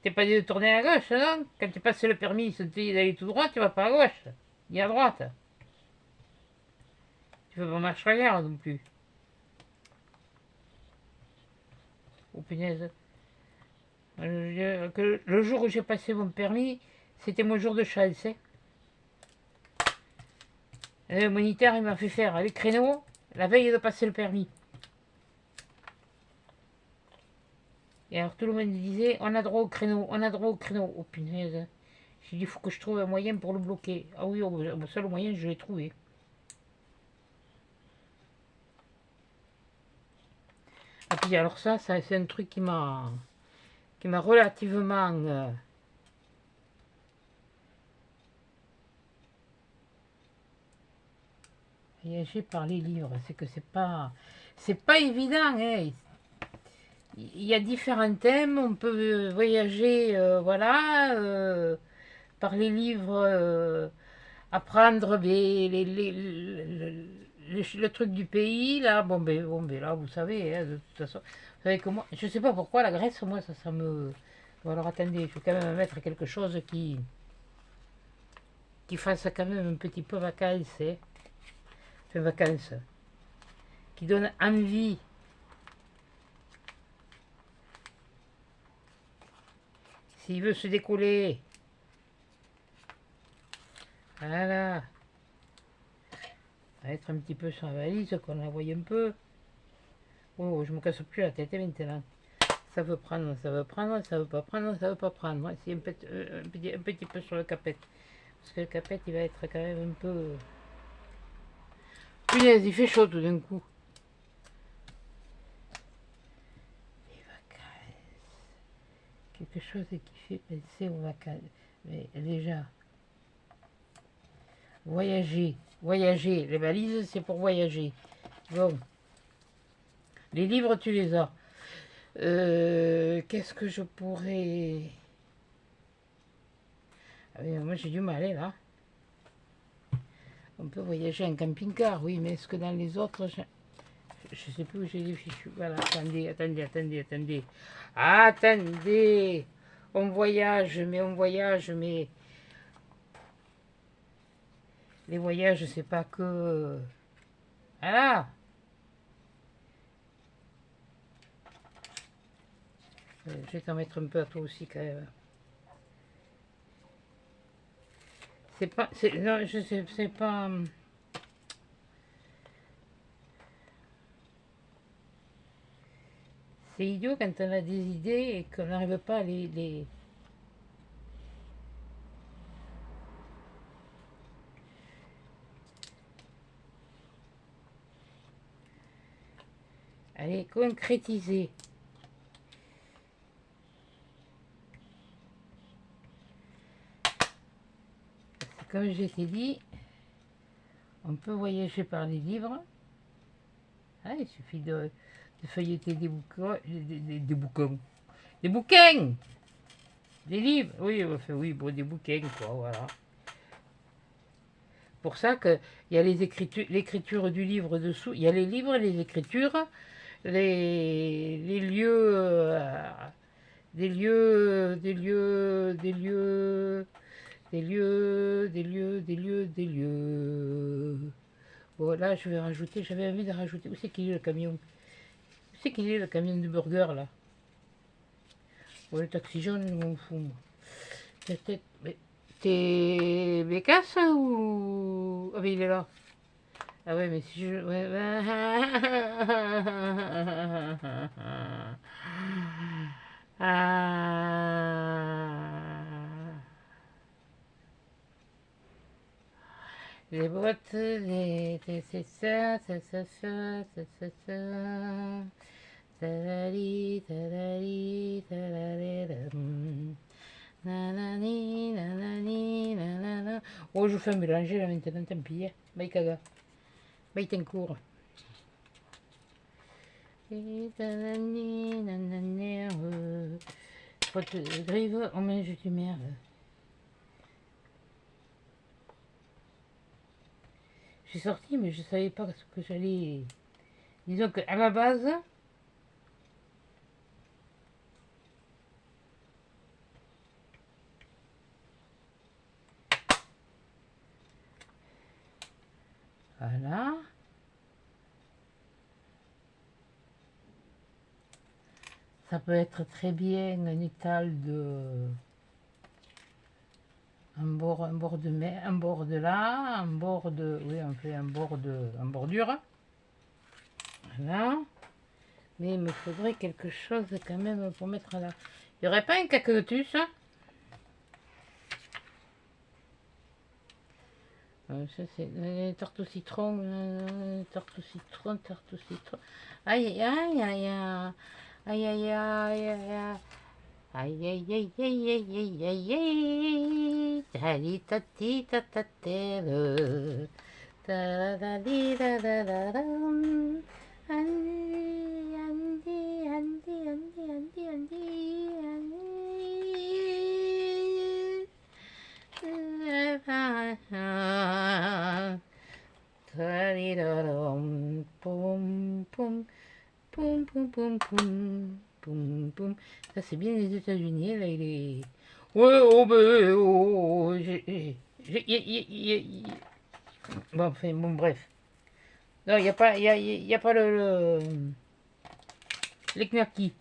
T'es pas dit de tourner à gauche, non? Quand tu passes le permis, il te dit d'aller tout droit, tu vas pas à gauche, ni à droite. Tu fais pas marche arrière non plus. Oh punaise. Le jour où j'ai passé mon permis, C'était mon jour de chance. Hein. Le moniteur, il m'a fait faire les créneaux la veille de passer le permis. Et alors tout le monde disait, on a droit au créneau, on a droit au créneau. Oh punaise. J'ai dit, il faut que je trouve un moyen pour le bloquer. Ah oui, le seul moyen, je l'ai trouvé. Ah puis alors ça c'est un truc qui m'a relativement voyagé par les livres. C'est que c'est pas évident. Hein. Il y a différents thèmes. On peut voyager, voilà, par les livres, apprendre le truc du pays. Là, bon, là, vous savez, hein, de toute façon. Vous savez que moi, je sais pas pourquoi la Grèce, moi, ça me. Bon, alors attendez, je vais quand même mettre quelque chose qui fasse quand même un petit peu vacances, hein. Enfin, vacances, qui donne envie. S'il veut se décoller. Voilà. On va être un petit peu sur la valise, qu'on la voie un peu. Oh, je me casse plus la tête maintenant. Ça veut prendre, ça veut prendre, ça veut pas prendre, ça veut pas prendre. C'est un petit peu sur le capette. Parce que le capette, il va être quand même un peu. Punaise, il fait chaud tout d'un coup. Les vacances. Quelque chose qui fait penser aux vacances. Mais déjà, voyager. Voyager. Les valises, c'est pour voyager. Bon. Les livres, tu les as. Qu'est-ce que je pourrais. Ah oui, moi, j'ai du mal, hein, là. On peut voyager en camping-car, oui, mais est-ce que dans les autres. Je sais plus où j'ai les fichus. Voilà, attendez. Attendez. On voyage, mais. Les voyages, c'est pas que. Voilà. Je vais t'en mettre un peu à toi aussi, quand même. C'est pas. Non, je sais, c'est pas. C'est idiot quand on a des idées et qu'on n'arrive pas à les concrétiser. Comme je t'ai dit, on peut voyager par les livres. Ah, il suffit de feuilleter des bouquins, des bouquins, des bouquins, des livres. Oui, enfin, oui, bon, des bouquins, quoi, voilà. Pour ça qu'il y a l'écriture du livre dessous. Il y a les livres, les écritures, les lieux, des lieux, des lieux, des lieux, des lieux, des lieux, des lieux, des lieux. Bon, là, je vais rajouter, j'avais envie de rajouter. Où c'est qu'il est le camion? Où c'est qu'il est le camion de burger, là? Bon, le taxi jaune, je m'en fous, moi. Mais t'es Bécasse ou. Ah, mais il est là. Ah ouais, mais si je. Ouais, Ah. Les boîtes, c'est ça, ça. Tadali, tadali, tadadadam. Nanani, nanani, nanana. Oh, je fais un mélanger là maintenant, tant pis. Bye, caga. Bye, t'en cours. Tadani, nanana, Faute de grive, on mange du merde. J'ai sorti, mais je savais pas ce que j'allais. Disons qu'à la base, voilà. Ça peut être très bien un étal de. un bord de mer, un bord de là, un bord de, oui, on fait un bord de, en bordure. Voilà. Mais il me faudrait quelque chose quand même pour mettre là. Il n'y aurait pas un cactus, hein? Ça c'est tarte au citron, tarte au citron, tarte au citron. Aïe aïe aïe aïe aïe aïe aïe aïe aïe aïe aïe aïe aïe aïe aïe aïe tali tati tatatelle taradali dadadaram Andi Andi Andi Andi Andi Andi Tadidadam, poum, poum, poum, poum, poum, poum, poum, poum. Ça, c'est bien les États-Unis, là, il est. Ouais, oh, ben, oh, bon, enfin, bon, bref. Non, il n'y a pas, y a pas les knackis.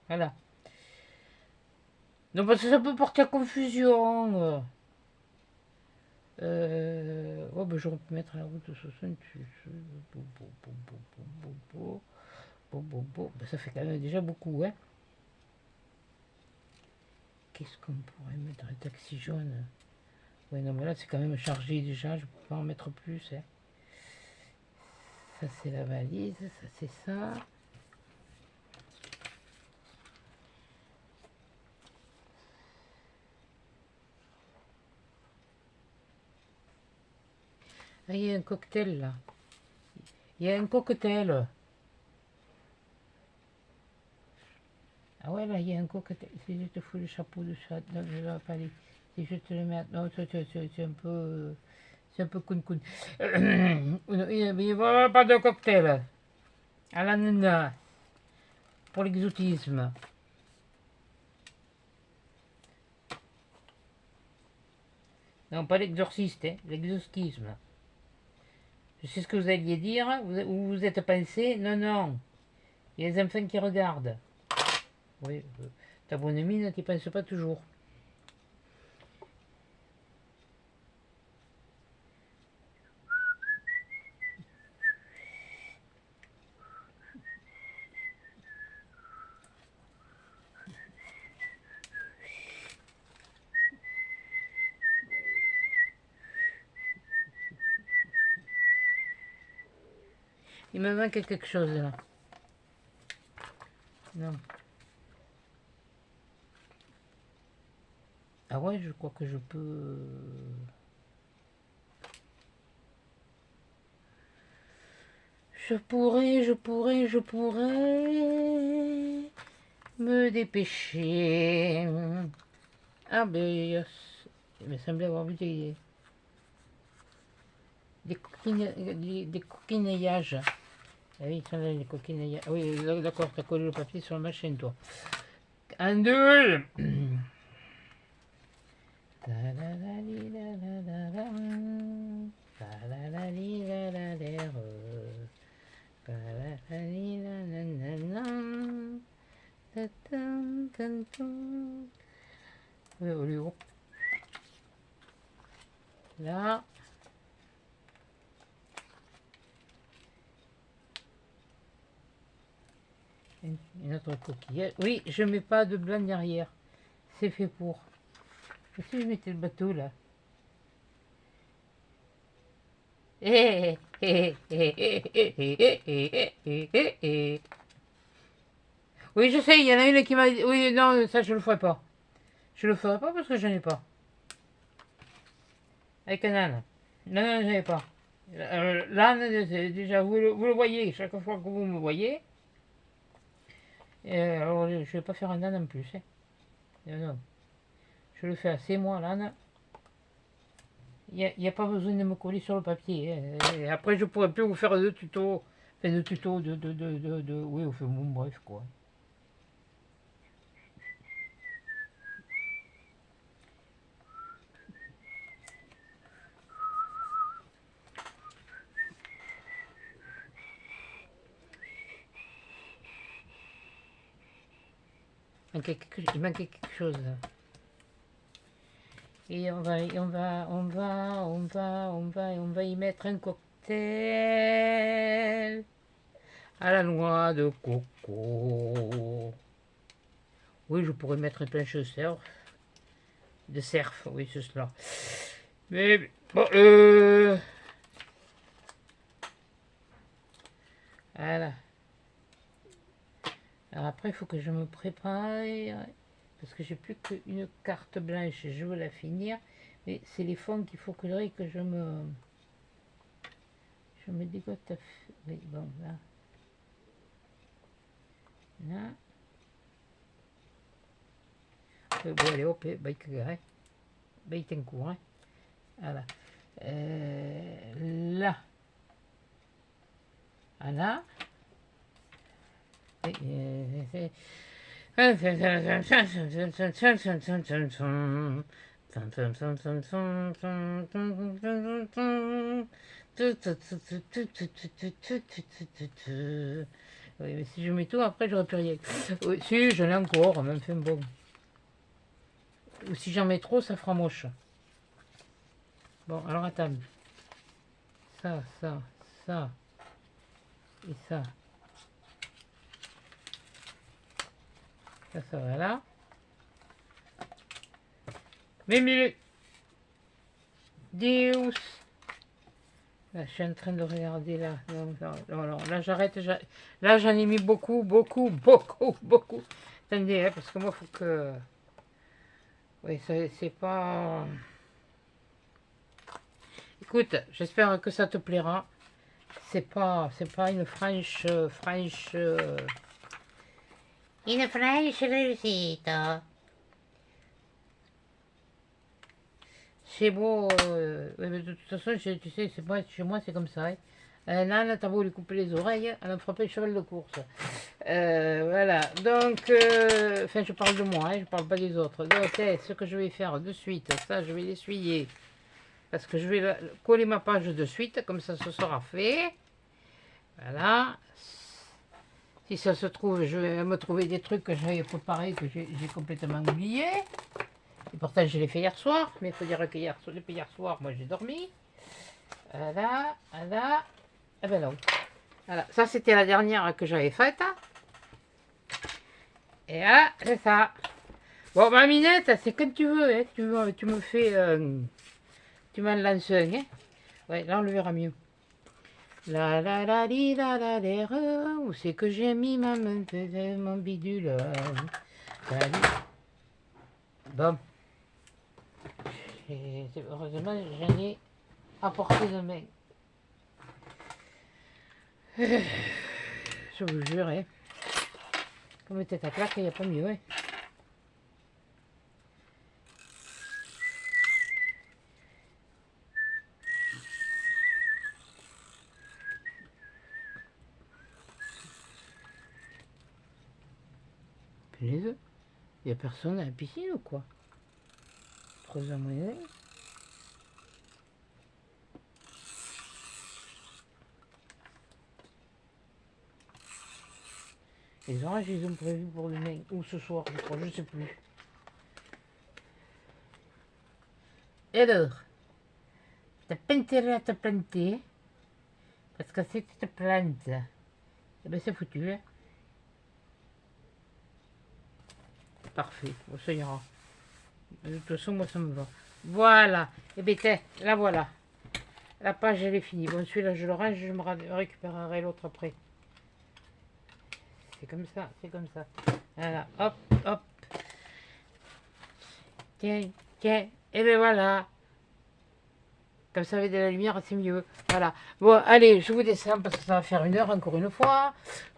Voilà. Non, parce que ça peut porter à confusion. Oh, ben, j'aurais pu mettre la route 68. Ben, ça fait quand même déjà beaucoup, hein. Qu'est-ce qu'on pourrait mettre? Un taxi jaune. Ouais, non, mais là, c'est quand même chargé déjà. Je peux pas en mettre plus, hein. Ça, c'est la valise. Ça, c'est ça. Ah, il y a un cocktail, là. Il y a un cocktail. Ah ouais, là, il y a un cocktail. Si je te fous le chapeau de chat, non, je vais pas aller. Si je te le mets... Non, c'est un peu... C'est un peu coun-coun. Il n'y a pas de cocktail. À l'ananas. Pour l'exotisme. Non, pas l'exorciste, hein, l'exotisme. Je sais ce que vous alliez dire, où vous êtes pensé. Non, non. Il y a les enfants qui regardent. Oui, ta bonne mine, tu penses pas toujours. Il me manque quelque chose là. Non. Ah ouais, je crois que je peux... Je pourrais me dépêcher. Ah ben, il me semblait avoir vu des coquinaillages. Ah oui, ils sont là les coquinaillages. Ah oui, d'accord, t'as collé le papier sur ma chaîne, toi. Un, deux. Là. Une autre coquille. Oui, je mets pas de blanc derrière. C'est fait pour. Si je mettais le bateau là. Oui, je sais, il y en a une qui m'a dit. Oui, non, ça je le ferai pas. Je le ferai pas parce que je n'ai pas. Avec un âne. Non, non, je n'ai pas. L'âne, déjà, vous le voyez chaque fois que vous me voyez. Alors, je ne vais pas faire un âne en plus. Hein. Non, non. Je le fais assez, moi, l'âne. Il n'y a pas besoin de me coller sur le papier. Hein. Et après, je pourrais plus vous faire de tutos. Enfin, de tutos, oui, enfin, bon, bref, quoi. Il manquait quelque chose là. Et on va y mettre un cocktail à la noix de coco. Oui, je pourrais mettre une planche de cerf, oui, c'est cela. Mais bon, voilà. Alors après, il faut que je me prépare, parce que j'ai plus qu'une carte blanche, je veux la finir. Mais c'est les fonds qu'il faut que je me dégote. Oui, bon, là. Là. Bon, allez, hop, bye, bye, t'es un coup, hein. Voilà. Là. Voilà. Oui, mais si je mets tout, après j'aurai plus rien. Oui, si, j'en ai encore, même fait bon. Ou si j'en mets trop, ça fera moche. Bon, alors attends. Ça, et ça. Ça va là. Mais Deus. Là, je suis en train de regarder là. Non, là j'arrête. Là j'en ai mis beaucoup. Attendez, hein, parce que moi faut que... Oui, c'est pas... Écoute, j'espère que ça te plaira. C'est pas une franche... Une franche réussite. C'est beau. Ouais, mais de toute façon, tu sais, c'est pas chez moi, c'est comme ça. Hein. Un âne, t'as beau lui couper les oreilles, elle a frappé le cheval de course. Voilà. Donc, enfin, je parle de moi, hein, je parle pas des autres. Donc, ce que je vais faire de suite, ça, je vais l'essuyer. Parce que je vais coller ma page de suite, comme ça, ce sera fait. Voilà. Si ça se trouve, je vais me trouver des trucs que j'avais préparés, que j'ai complètement oublié. Et pourtant, je l'ai fait hier soir, mais il faut dire que hier soir, moi j'ai dormi. Voilà. Eh ben non. Voilà, ça c'était la dernière que j'avais faite. Et là, c'est ça. Bon, ma minette, c'est comme tu veux, hein. Tu me fais... tu m'en lances un, hein. Ouais, là on le verra mieux. La la la li la la la la, où c'est que j'ai mis mon bidule. Bon. Heureusement, j'en ai apporté de main. Je vous jure, hein. Comme tête à claque, il n'y a pas mieux, hein. Punaise, il n'y a personne à la piscine ou quoi? 3h moins. Les orages, ils ont prévu pour demain ou ce soir, je crois, je sais plus. Et alors, t'as pas intérêt à te planter, parce que si tu te plantes, eh ben c'est foutu. Hein. Parfait, bon, ça ira. De toute façon, moi ça me va. Voilà, et bien là voilà. La page elle est finie. Bon, celui-là je le range, je me récupérerai l'autre après. C'est comme ça, c'est comme ça. Voilà, hop, hop. Tiens, et ben voilà. Comme ça avec de la lumière, c'est mieux. Voilà. Bon, allez, je vous descends parce que ça va faire 1h encore une fois.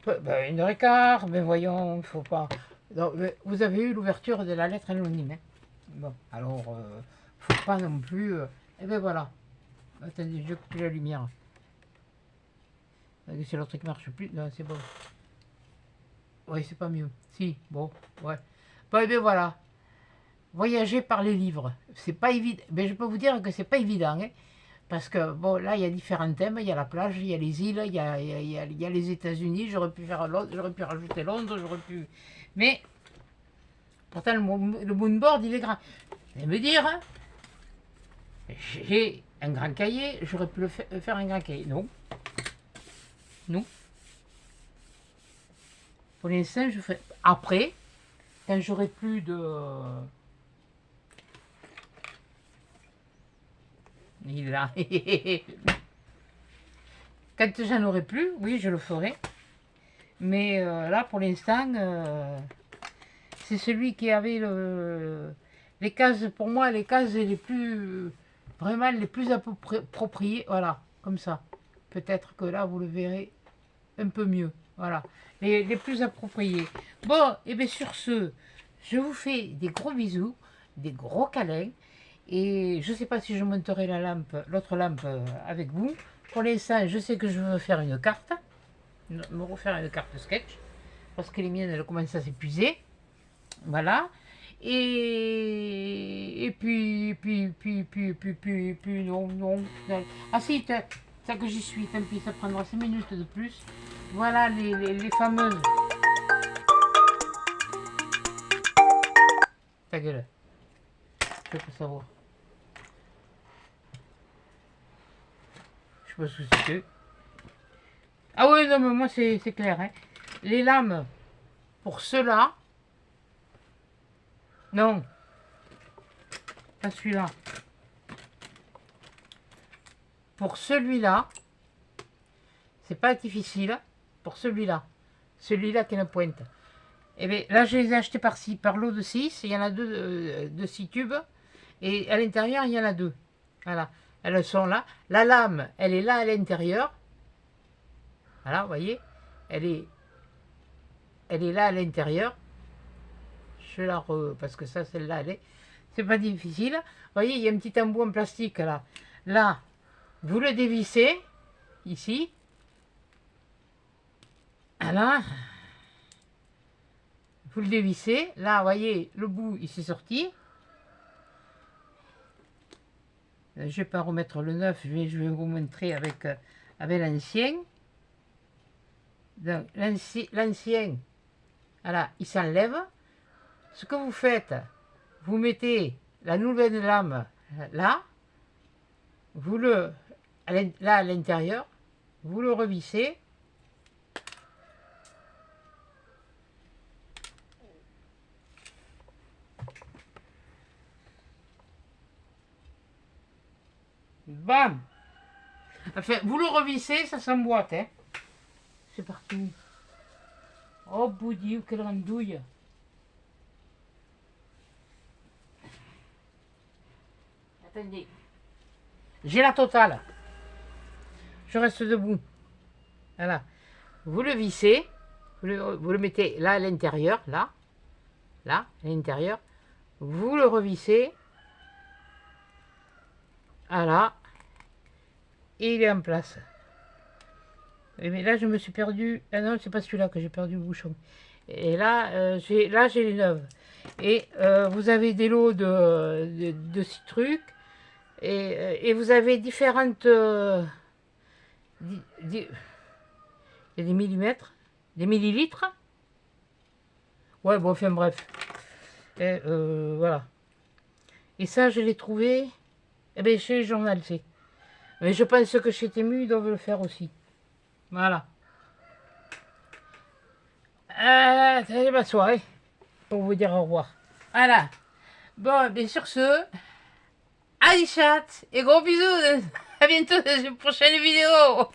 1h15, mais voyons, il faut pas. Donc, vous avez eu l'ouverture de la lettre anonyme. Hein. Bon, alors, faut pas non plus. Et ben voilà. Attendez, je coupe la lumière. C'est l'autre qui marche plus. Non, c'est bon. Oui, c'est pas mieux. Si, bon, ouais. Bon, et bien voilà. Voyager par les livres. C'est pas évident. Mais je peux vous dire que c'est pas évident. Hein, parce que, bon, là, il y a différents thèmes. Il y a la plage, il y a les îles, il y a les États-Unis. J'aurais pu faire Londres, j'aurais pu rajouter Londres, j'aurais pu. Mais, pourtant, le moonboard, il est grand. Vous allez me dire, hein, J'ai un grand cahier, j'aurais pu faire un grand cahier. Non. Non. Pour l'instant, je ferai. Après, quand j'aurai plus de. Il est là. Quand j'en aurai plus, oui, je le ferai. Mais là, pour l'instant, c'est celui qui avait les cases, pour moi, les cases les plus, vraiment les plus appropriées. Voilà, comme ça. Peut-être que là, vous le verrez un peu mieux. Voilà, les plus appropriés. Bon, et bien sur ce, je vous fais des gros bisous, des gros câlins. Et je ne sais pas si je monterai la lampe, l'autre lampe avec vous. Pour l'instant, je sais que je veux faire une carte, me refaire une carte sketch, parce que les miennes, elles commencent à s'épuiser. Voilà. Et puis, non, non. Ah si, ça que j'y suis, tant pis, ça prendra 5 minutes de plus. Voilà les fameuses. Ta gueule. Je peux savoir. Je sais pas ce que c'est. Ah oui, non, mais moi c'est clair. Hein. Les lames, pour ceux-là. Non. Pas celui-là. Pour celui-là. C'est pas difficile. Pour celui-là. Celui-là qui est la pointe. Et bien là, je les ai achetés par-ci, par lot de 6. Il y en a deux de 6 tubes. Et à l'intérieur, il y en a 2. Voilà. Elles sont là. La lame, elle est là à l'intérieur. Voilà, vous voyez. Elle est là à l'intérieur. Je la parce que ça, celle-là, elle est. C'est pas difficile. Vous voyez, il y a un petit embout en plastique là. Là, vous le dévissez. Ici. Voilà. Vous le dévissez. Là, vous voyez, le bout, il s'est sorti. Je ne vais pas remettre le neuf, je vais vous montrer avec l'ancien. Donc, l'ancien, voilà, il s'enlève. Ce que vous faites, vous mettez la nouvelle lame là, vous là à l'intérieur, vous le revissez. Bam! Enfin, vous le revissez, ça s'emboîte, hein. C'est partout. Oh, boudi, quelle andouille! Attendez. J'ai la totale. Je reste debout. Voilà. Vous le vissez. Vous le mettez là à l'intérieur. Là. Là, à l'intérieur. Vous le revissez. Voilà. Et il est en place. Mais là, je me suis perdu. Ah non, c'est pas celui-là que j'ai perdu le bouchon. Et là, j'ai les neuves. Et vous avez des lots de 6 trucs. Et vous avez différentes. Il y a des millimètres. Des millilitres. Ouais, bon, enfin bref. Et voilà. Et ça, je l'ai trouvé. Eh bien, chez les journaux, c'est. Mais je pense que chez Temu, ils doivent le faire aussi. Voilà. C'est ma soirée. Pour vous dire au revoir. Voilà. Bon, bien sur ce. Allez, chat. Et gros bisous. À bientôt dans une prochaine vidéo.